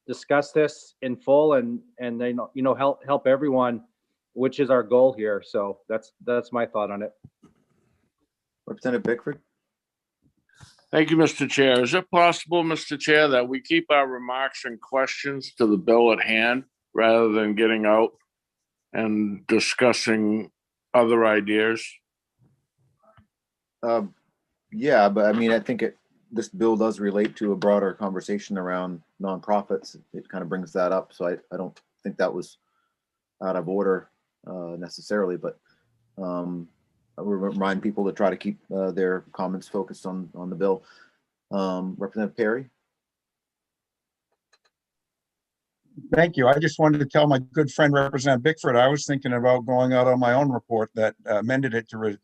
discuss this in full and they help everyone, which is our goal here. So that's my thought on it. Representative Bickford. Thank you, Mr. Chair. Is it possible, Mr. Chair, that we keep our remarks and questions to the bill at hand rather than getting out and discussing other ideas? Yeah, but I mean, I think this bill does relate to a broader conversation around nonprofits. It kind of brings that up. So I don't think that was out of order necessarily, but I would remind people to try to keep their comments focused on the bill. Representative Perry. Thank you. I just wanted to tell my good friend, Representative Bickford, I was thinking about going out on my own report that amended it to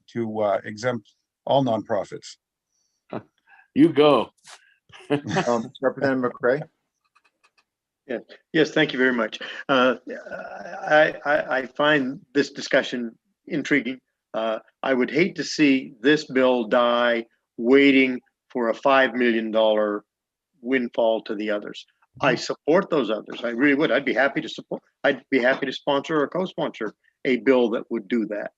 exempt all nonprofits. You go. Representative McCray. Yeah. Yes, thank you very much. I find this discussion intriguing. I would hate to see this bill die waiting for a $5 million windfall to the others. I support those others. I really would. I'd be happy to sponsor or co-sponsor a bill that would do that.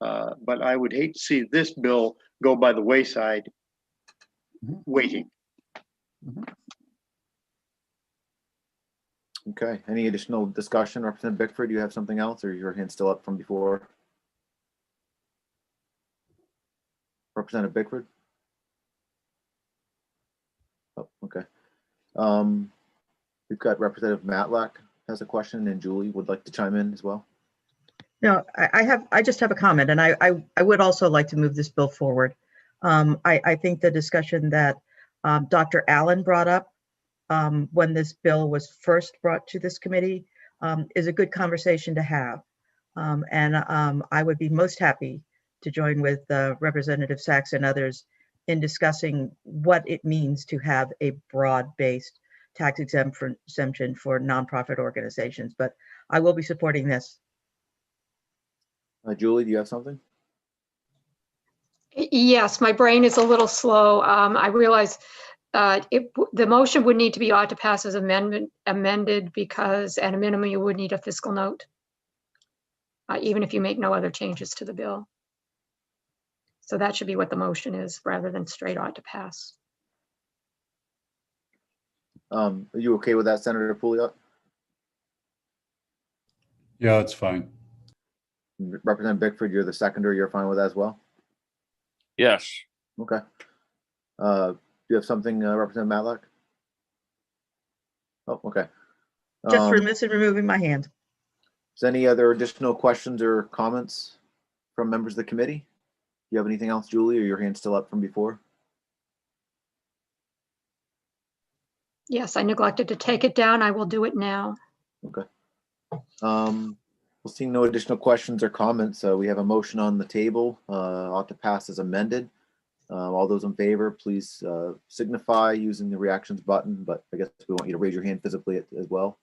But I would hate to see this bill go by the wayside waiting. Okay, any additional discussion? Representative Bickford, do you have something else, or your hand still up from before? Representative Bickford? Oh, okay. We've got Representative Matlack has a question, and Julie would like to chime in as well. No, I just have a comment, and I would also like to move this bill forward. I think the discussion that Dr. Allen brought up when this bill was first brought to this committee is a good conversation to have. I would be most happy to join with Representative Sachs and others in discussing what it means to have a broad-based tax exemption for nonprofit organizations. But I will be supporting this. Julie, do you have something? Yes, my brain is a little slow. I realize the motion would need to be ought to pass as amended because at a minimum you would need a fiscal note, even if you make no other changes to the bill. So that should be what the motion is rather than straight ought to pass. Are you okay with that, Senator Pouliot? Yeah, that's fine. Representative Bickford, you're the seconder. You're fine with that as well? Yes. Okay. Do you have something, Representative Matlack? Oh, okay. Just remiss in removing my hand. Is any other additional questions or comments from members of the committee? Do you have anything else, Julie, or your hand still up from before? Yes, I neglected to take it down. I will do it now. Okay. We'll see no additional questions or comments. We have a motion on the table, ought to pass as amended. All those in favor, please signify using the reactions button, but I guess we want you to raise your hand physically as well.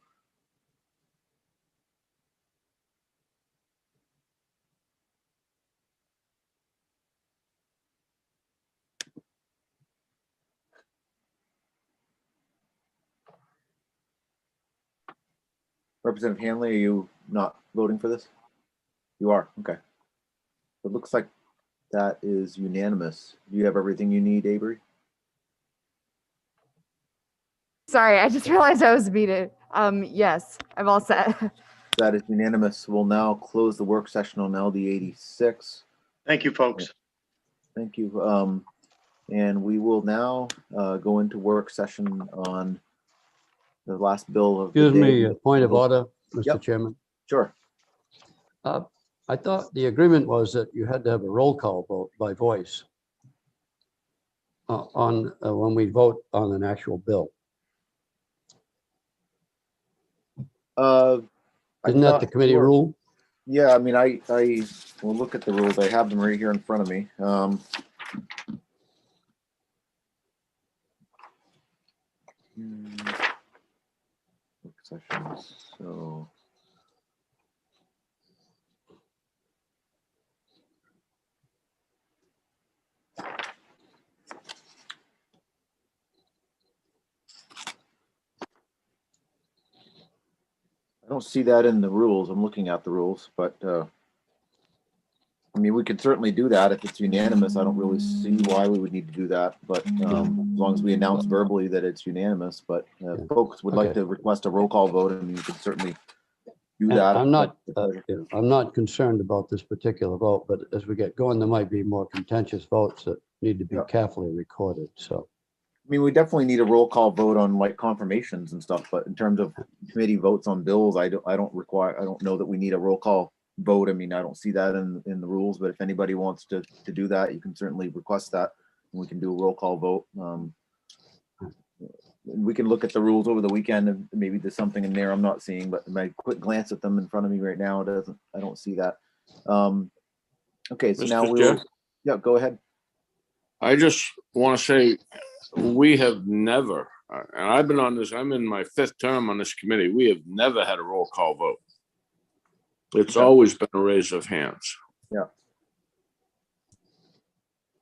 Representative Hanley, are you not voting for this? You are, okay. It looks like that is unanimous. Do you have everything you need, Avery? Sorry, I just realized I was muted. Yes, I'm all set. That is unanimous. We'll now close the work session on LD 86. Thank you, folks. Thank you. And we will now go into work session on the last bill of the Excuse me, day. a point of order, Mr. Yep. Chairman. Sure. I thought the agreement was that you had to have a roll call vote by voice on when we vote on an actual bill. Isn't that the committee rule? Yeah, I mean, I will look at the rules. I have them right here in front of me. Work sessions, so. I don't see that in the rules. I'm looking at the rules, but I mean, we could certainly do that if it's unanimous. I don't really see why we would need to do that, but as long as we announce verbally that it's unanimous. But if folks would like to request a roll call vote, and you could certainly do that. I'm not concerned about this particular vote, but as we get going, there might be more contentious votes that need to be carefully recorded. So. I mean, we definitely need a roll call vote on like confirmations and stuff, but in terms of committee votes on bills, I don't know that we need a roll call vote. I mean, I don't see that in the rules, but if anybody wants to do that, you can certainly request that and we can do a roll call vote. We can look at the rules over the weekend and maybe there's something in there I'm not seeing, but my quick glance at them in front of me right now I don't see that. Okay, so now we'll, yeah, go ahead. I just want to say, we have never, and I've been on this, I'm in my 5th term on this committee, we have never had a roll call vote. It's always been a raise of hands. Yeah.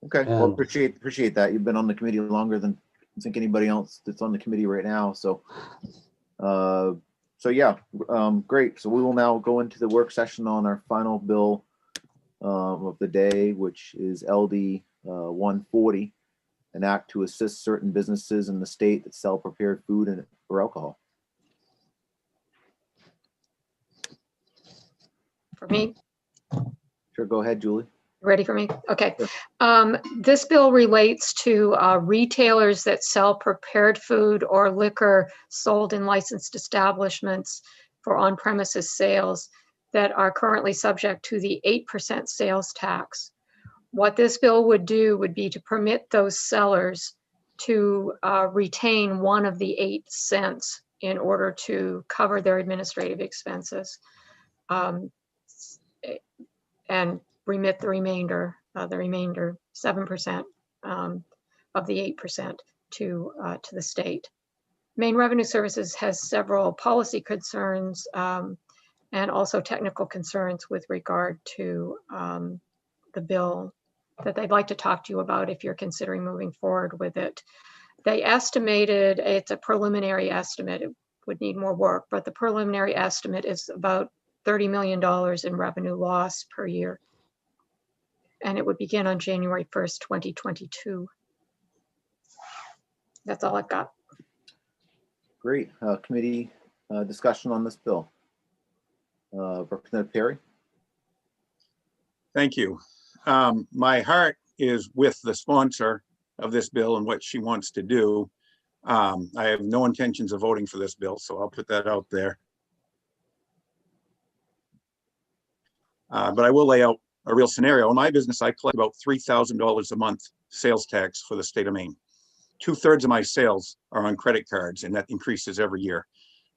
Okay, well, And- appreciate that. You've been on the committee longer than I think anybody else that's on the committee right now, so. Yeah, great. So we will now go into the work session on our final bill of the day, which is LD 140, an act to assist certain businesses in the state that sell prepared food and or alcohol. For me, Sure, go ahead, Julie. ready for me? Okay. This bill relates to retailers that sell prepared food or liquor sold in licensed establishments for on-premises sales that are currently subject to the 8% sales tax. What this bill would do would be to permit those sellers to retain one of the 8 cents in order to cover their administrative expenses and remit the remainder 7% of the 8% to the state. Maine Revenue Services has several policy concerns and also technical concerns with regard to the bill that they'd like to talk to you about if you're considering moving forward with it. They estimated, it's a preliminary estimate, it would need more work, but the preliminary estimate is about $30 million in revenue loss per year. And it would begin on January 1st, 2022. That's all I've got. Great. Committee discussion on this bill. Representative Perry. Thank you. My heart is with the sponsor of this bill and what she wants to do. I have no intentions of voting for this bill, so I'll put that out there. But I will lay out a real scenario. In my business, I collect about $3,000 a month sales tax for the state of Maine. 2/3 of my sales are on credit cards, and that increases every year.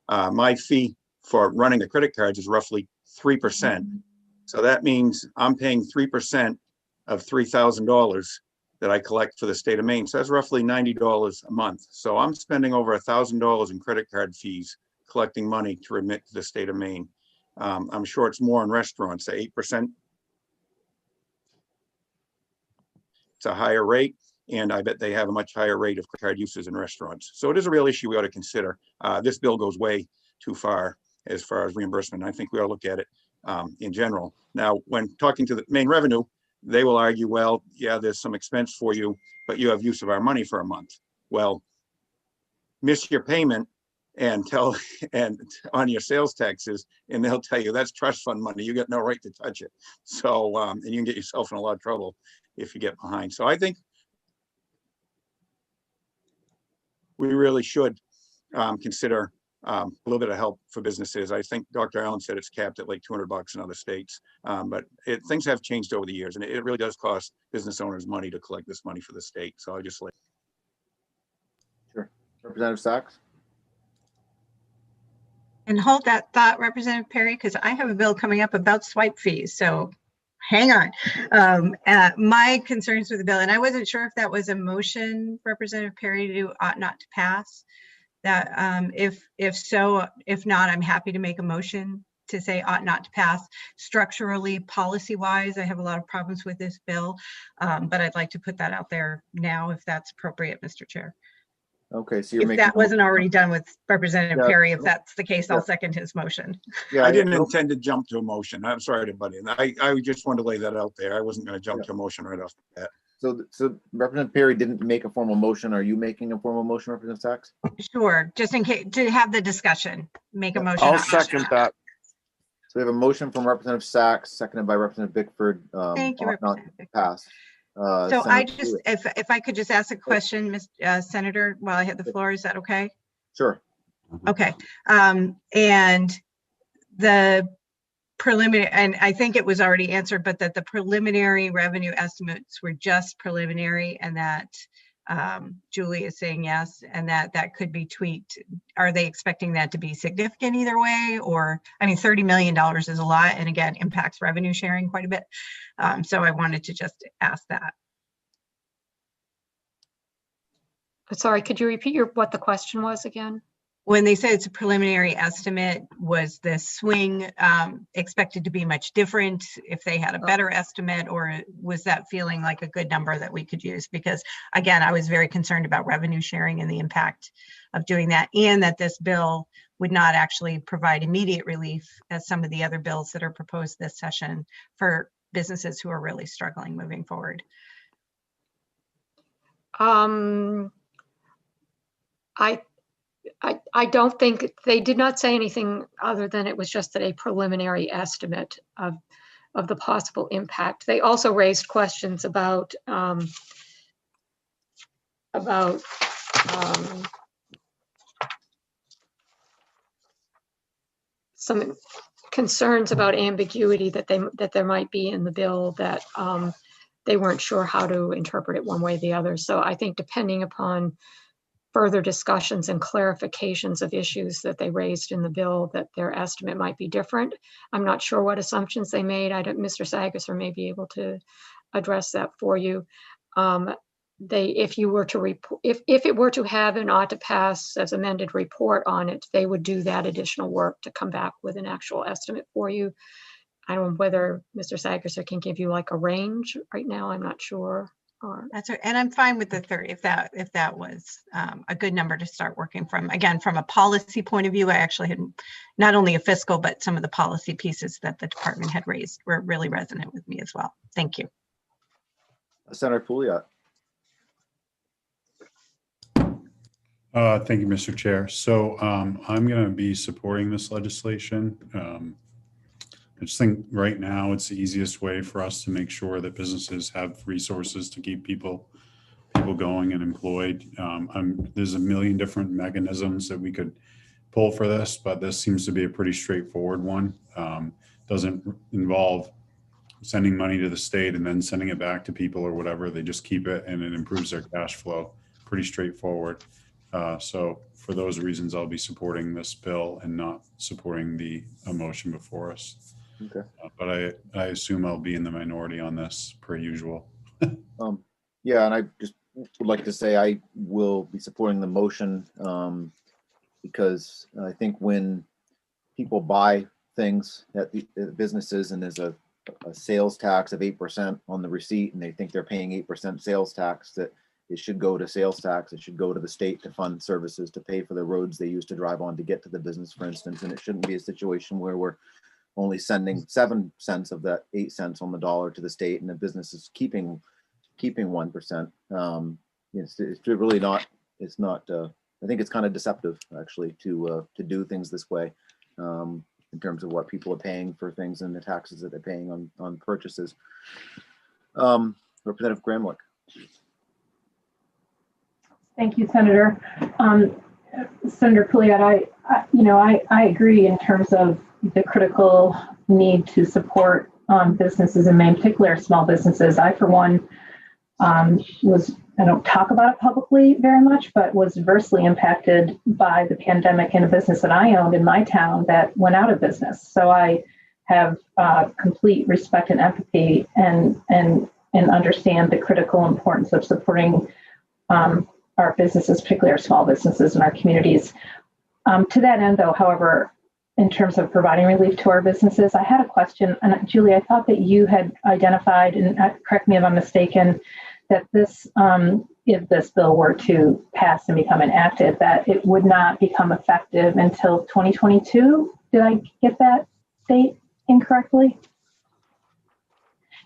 My fee for running the credit cards is roughly 3%. So that means I'm paying 3% of $3,000 that I collect for the state of Maine. So that's roughly $90 a month. So I'm spending over $1,000 in credit card fees collecting money to remit to the state of Maine. I'm sure it's more in restaurants, 8%. It's a higher rate, and I bet they have a much higher rate of card uses in restaurants. So it is a real issue we ought to consider. This bill goes way too far as reimbursement. I think we ought to look at it in general. Now, when talking to the Maine Revenue, they will argue, well, yeah, there's some expense for you, but you have use of our money for a month. Well, miss your payment and on your sales taxes, and they'll tell you that's trust fund money. You got no right to touch it. So, and you can get yourself in a lot of trouble if you get behind. So I think we really should consider a little bit of help for businesses. I think Dr. Allen said it's capped at like $200 in other states, but things have changed over the years, and it really does cost business owners money to collect this money for the state. So I just like. Sure. Representative Sachs. And hold that thought, Representative Perry, because I have a bill coming up about swipe fees. So hang on. My concerns with the bill, and I wasn't sure if that was a motion, Representative Perry, to do ought not to pass. That if so, if not, I'm happy to make a motion to say ought not to pass. Structurally, policy-wise, I have a lot of problems with this bill, but I'd like to put that out there now if that's appropriate, Mr. Chair. Okay, so you're If making. that wasn't already done with Representative Yeah. Perry, if that's the case, Yeah. I'll second his motion. Yeah, I didn't intend to jump to a motion. I'm sorry, everybody. And I just wanted to lay that out there. I wasn't going to jump to a motion right off the bat. So Representative Perry didn't make a formal motion. Are you making a formal motion, Representative Sachs? Sure, just in case, to have the discussion, make a motion. I'll second that. So we have a motion from Representative Sachs, seconded by Representative Bickford. Thank you, ought not Representative. pass. So I Senator just, Stewart. if I could just ask a question, Senator, while I have the floor, is that okay? Sure. Okay, and the preliminary, and I think it was already answered, but that the preliminary revenue estimates were just preliminary, and that Julie is saying yes, and that could be tweaked. Are they expecting that to be significant either way? Or, I mean, $30 million is a lot, and again, impacts revenue sharing quite a bit. So I wanted to just ask that. Sorry, could you repeat what the question was again? When they said it's a preliminary estimate, was the swing expected to be much different if they had a better estimate, or was that feeling like a good number that we could use? Because again, I was very concerned about revenue sharing and the impact of doing that, and that this bill would not actually provide immediate relief as some of the other bills that are proposed this session for businesses who are really struggling moving forward. I don't think, they did not say anything other than it was just a preliminary estimate of the possible impact. They also raised questions about some concerns about ambiguity that there might be in the bill, that they weren't sure how to interpret it one way or the other. So I think depending upon further discussions and clarifications of issues that they raised in the bill, that their estimate might be different. I'm not sure what assumptions they made. Mr. Sagasser may be able to address that for you. If it were to have an ought to pass as amended report on it, they would do that additional work to come back with an actual estimate for you. I don't know whether Mr. Sagasser can give you like a range right now. I'm not sure. That's right. And I'm fine with the 30 if that was a good number to start working from. Again, from a policy point of view, I actually had not only a fiscal, but some of the policy pieces that the department had raised were really resonant with me as well. Thank you. Senator Pouliot. Thank you, Mr. Chair. So I'm going to be supporting this legislation. I just think right now it's the easiest way for us to make sure that businesses have resources to keep people going and employed. There's a million different mechanisms that we could pull for this, but this seems to be a pretty straightforward one. Doesn't involve sending money to the state and then sending it back to people or whatever. They just keep it and it improves their cash flow. Pretty straightforward. So for those reasons, I'll be supporting this bill and not supporting the motion before us. Okay. But I assume I'll be in the minority on this per usual. Yeah, and I just would like to say I will be supporting the motion because I think when people buy things at the businesses and there's a sales tax of 8% on the receipt and they think they're paying 8% sales tax, that it should go to sales tax. It should go to the state to fund services to pay for the roads they used to drive on to get to the business, for instance. And it shouldn't be a situation where we're only sending 7 cents of that 8 cents on the dollar to the state and the business is keeping 1%. It's really not, it's not, I think it's kind of deceptive actually to do things this way in terms of what people are paying for things and the taxes that they're paying on purchases. Representative Gramlich. Thank you, Senator. Senator Pouliot, I agree in terms of the critical need to support businesses and in particular small businesses. I, for one, I don't talk about it publicly very much, but was adversely impacted by the pandemic in a business that I owned in my town that went out of business. So I have complete respect and empathy and understand the critical importance of supporting our businesses, particularly our small businesses in our communities. To that end, though, however, in terms of providing relief to our businesses, I had a question. And Julie, I thought that you had identified, and correct me if I'm mistaken, that this, if this bill were to pass and become enacted, that it would not become effective until 2022. Did I get that date incorrectly?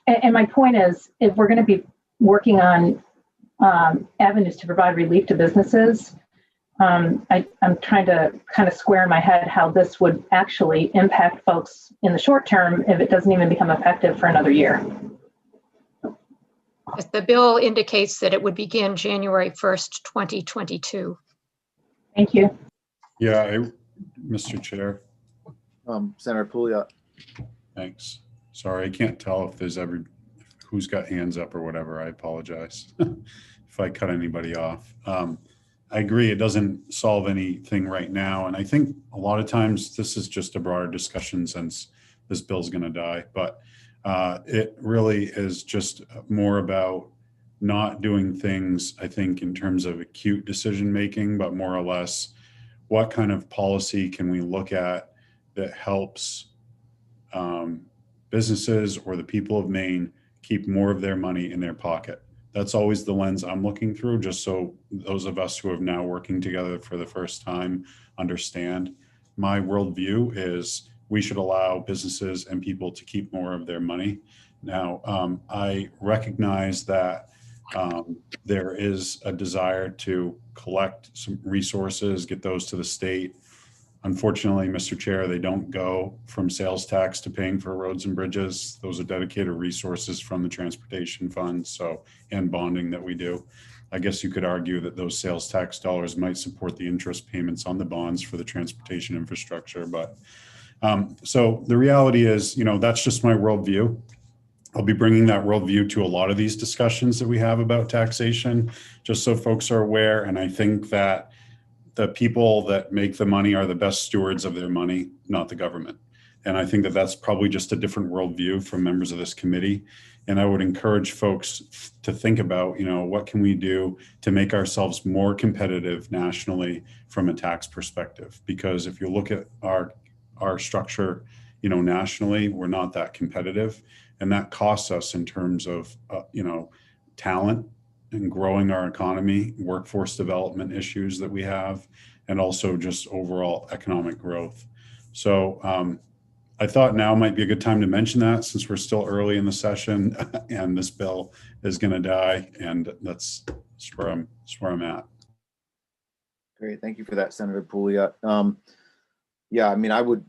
And my point is, if we're going to be working on avenues to provide relief to businesses, I'm trying to kind of square in my head how this would actually impact folks in the short term if it doesn't even become effective for another year. The bill indicates that it would begin January 1st, 2022. Thank you. Yeah, Mr. Chair. Senator Pouliot. Thanks. Sorry, I can't tell if there's who's got hands up or whatever. I apologize if I cut anybody off. I agree, it doesn't solve anything right now. And I think a lot of times this is just a broader discussion since this bill's going to die. But it really is just more about not doing things, I think, in terms of acute decision making, but more or less what kind of policy can we look at that helps businesses or the people of Maine keep more of their money in their pocket. That's always the lens I'm looking through, just so those of us who have now working together for the first time understand. My worldview is we should allow businesses and people to keep more of their money. Now, I recognize that there is a desire to collect some resources, get those to the state. Unfortunately, Mr. Chair, they don't go from sales tax to paying for roads and bridges. Those are dedicated resources from the transportation fund, and bonding that we do. I guess you could argue that those sales tax dollars might support the interest payments on the bonds for the transportation infrastructure. But so the reality is, that's just my worldview. I'll be bringing that worldview to a lot of these discussions that we have about taxation, just so folks are aware. And I think that the people that make the money are the best stewards of their money, not the government. And I think that that's probably just a different worldview from members of this committee. And I would encourage folks to think about, what can we do to make ourselves more competitive nationally from a tax perspective? Because if you look at our structure, nationally, we're not that competitive. And that costs us in terms of, talent and growing our economy, workforce development issues that we have, and also just overall economic growth. So I thought now might be a good time to mention that, since we're still early in the session and this bill is going to die, and that's where I'm at. Great, thank you for that, Senator Pouliot. Yeah, I mean, I would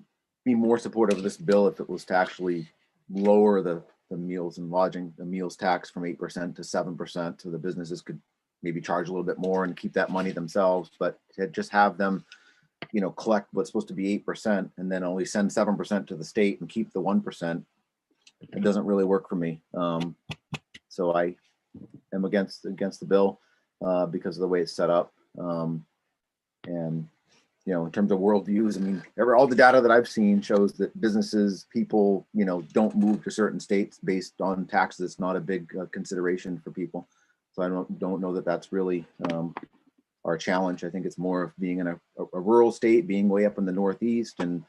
be more supportive of this bill if it was to actually lower the meals and lodging, the meals tax from 8% to 7%, so the businesses could maybe charge a little bit more and keep that money themselves. But to just have them, collect what's supposed to be 8% and then only send 7% to the state and keep the 1%, it doesn't really work for me. So I am against the bill because of the way it's set up. And in terms of worldviews, I mean, all the data that I've seen shows that businesses, people, don't move to certain states based on taxes. It's not a big consideration for people. So I don't know that that's really our challenge. I think it's more of being in a rural state, being way up in the Northeast, and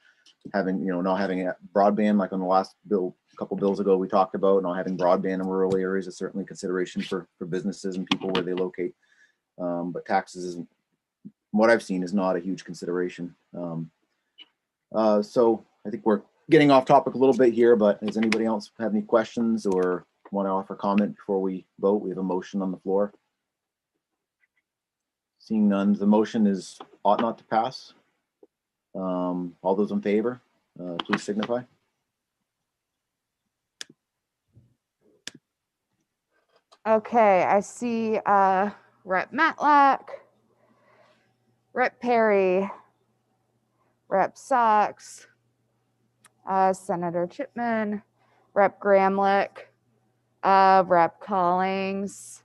having, not having a broadband, like on the last bill, a couple bills ago we talked about, not having broadband in rural areas is certainly a consideration for businesses and people where they locate. But taxes isn't, what I've seen, is not a huge consideration. So I think we're getting off topic a little bit here, but does anybody else have any questions or want to offer comment before we vote? We have a motion on the floor. Seeing none, the motion is ought not to pass. All those in favor, please signify. Okay, I see Rep. Matlack, Rep. Perry, Rep. Sachs, Senator Chipman, Rep. Gramlich, Rep. Collings.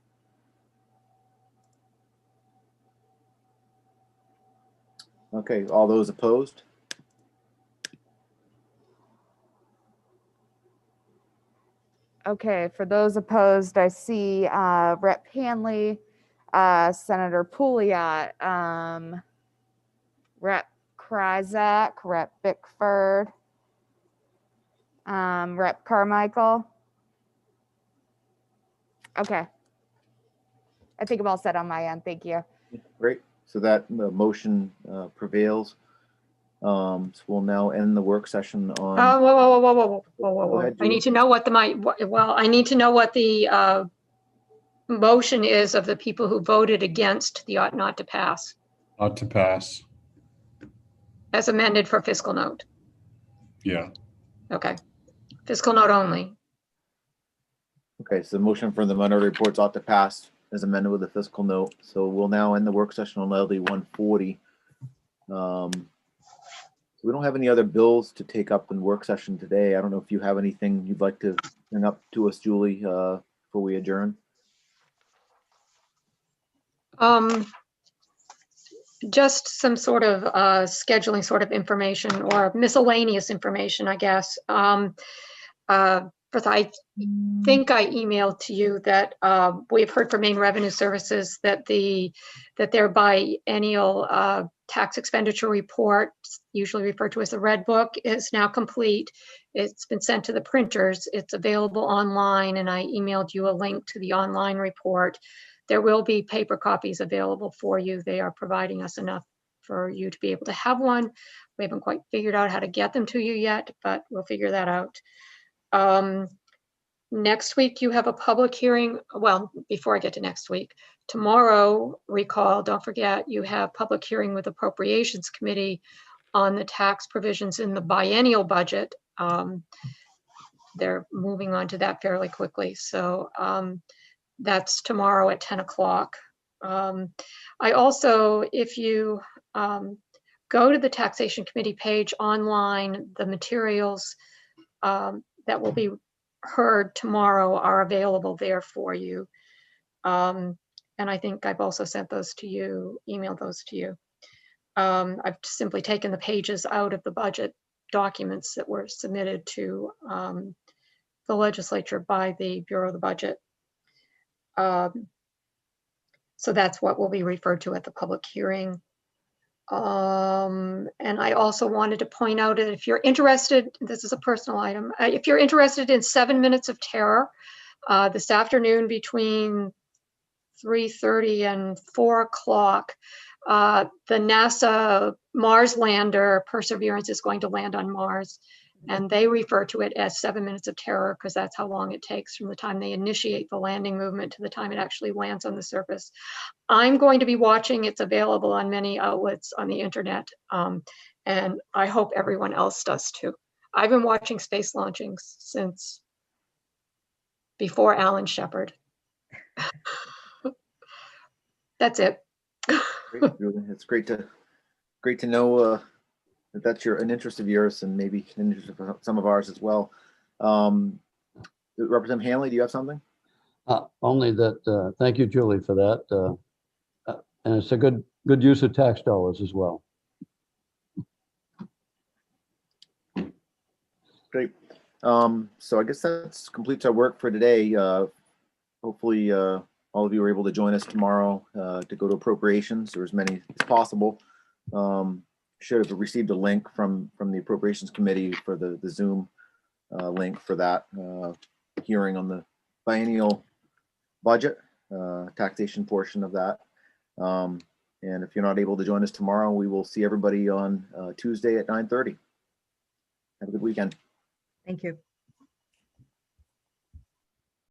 Okay, all those opposed? Okay, for those opposed, I see Rep. Hanley, Senator Pouliot, Rep. Kryzak, Rep. Bickford, Rep. Carmichael. Okay. I think I'm all set on my end. Thank you. Great. So that motion prevails. So we'll now end the work session on. Whoa. ahead, I need to know what I need to know what the motion is of the people who voted against the ought not to pass. Ought to pass. As amended for fiscal note. Yeah. Okay. Fiscal note only. Okay, so the motion for the minority reports ought to pass as amended with the fiscal note. So we'll now end the work session on LD 140. We don't have any other bills to take up in work session today. I don't know if you have anything you'd like to bring up to us, Julie, before we adjourn. Just some sort of scheduling sort of information or miscellaneous information, I guess. First, I think I emailed to you that we've heard from Maine Revenue Services that their biennial tax expenditure report, usually referred to as the Red Book, is now complete. It's been sent to the printers. It's available online, and I emailed you a link to the online report. There will be paper copies available for you. They are providing us enough for you to be able to have one. We haven't quite figured out how to get them to you yet, but we'll figure that out. Next week, you have a public hearing. Well, before I get to next week, tomorrow, don't forget, you have public hearing with Appropriations Committee on the tax provisions in the biennial budget. They're moving on to that fairly quickly. So that's tomorrow at 10 o'clock. I also, if you go to the Taxation Committee page online, the materials that will be heard tomorrow are available there for you. And I think I've also sent those to you, emailed those to you. I've simply taken the pages out of the budget documents that were submitted to the legislature by the Bureau of the Budget. So that's what will be referred to at the public hearing. And I also wanted to point out that if you're interested, this is a personal item, if you're interested in 7 Minutes of Terror, this afternoon between 3:30 and 4 o'clock, the NASA Mars lander Perseverance is going to land on Mars. And they refer to it as 7 Minutes of Terror because that's how long it takes from the time they initiate the landing movement to the time it actually lands on the surface. I'm going to be watching. It's available on many outlets on the internet. And I hope everyone else does too. I've been watching space launchings since before Alan Shepard. That's it. Great, Julie. It's great to know that that's an interest of yours and maybe an interest of some of ours as well. Representative Hanley, do you have something? Only that, thank you, Julie, for that. And it's a good use of tax dollars as well. Great. So I guess that's completes our work for today. Hopefully all of you are able to join us tomorrow to go to appropriations, or as many as possible. Should have received a link from the Appropriations Committee for the Zoom link for that hearing on the biennial budget, taxation portion of that. And if you're not able to join us tomorrow, we will see everybody on Tuesday at 9:30. Have a good weekend. Thank you.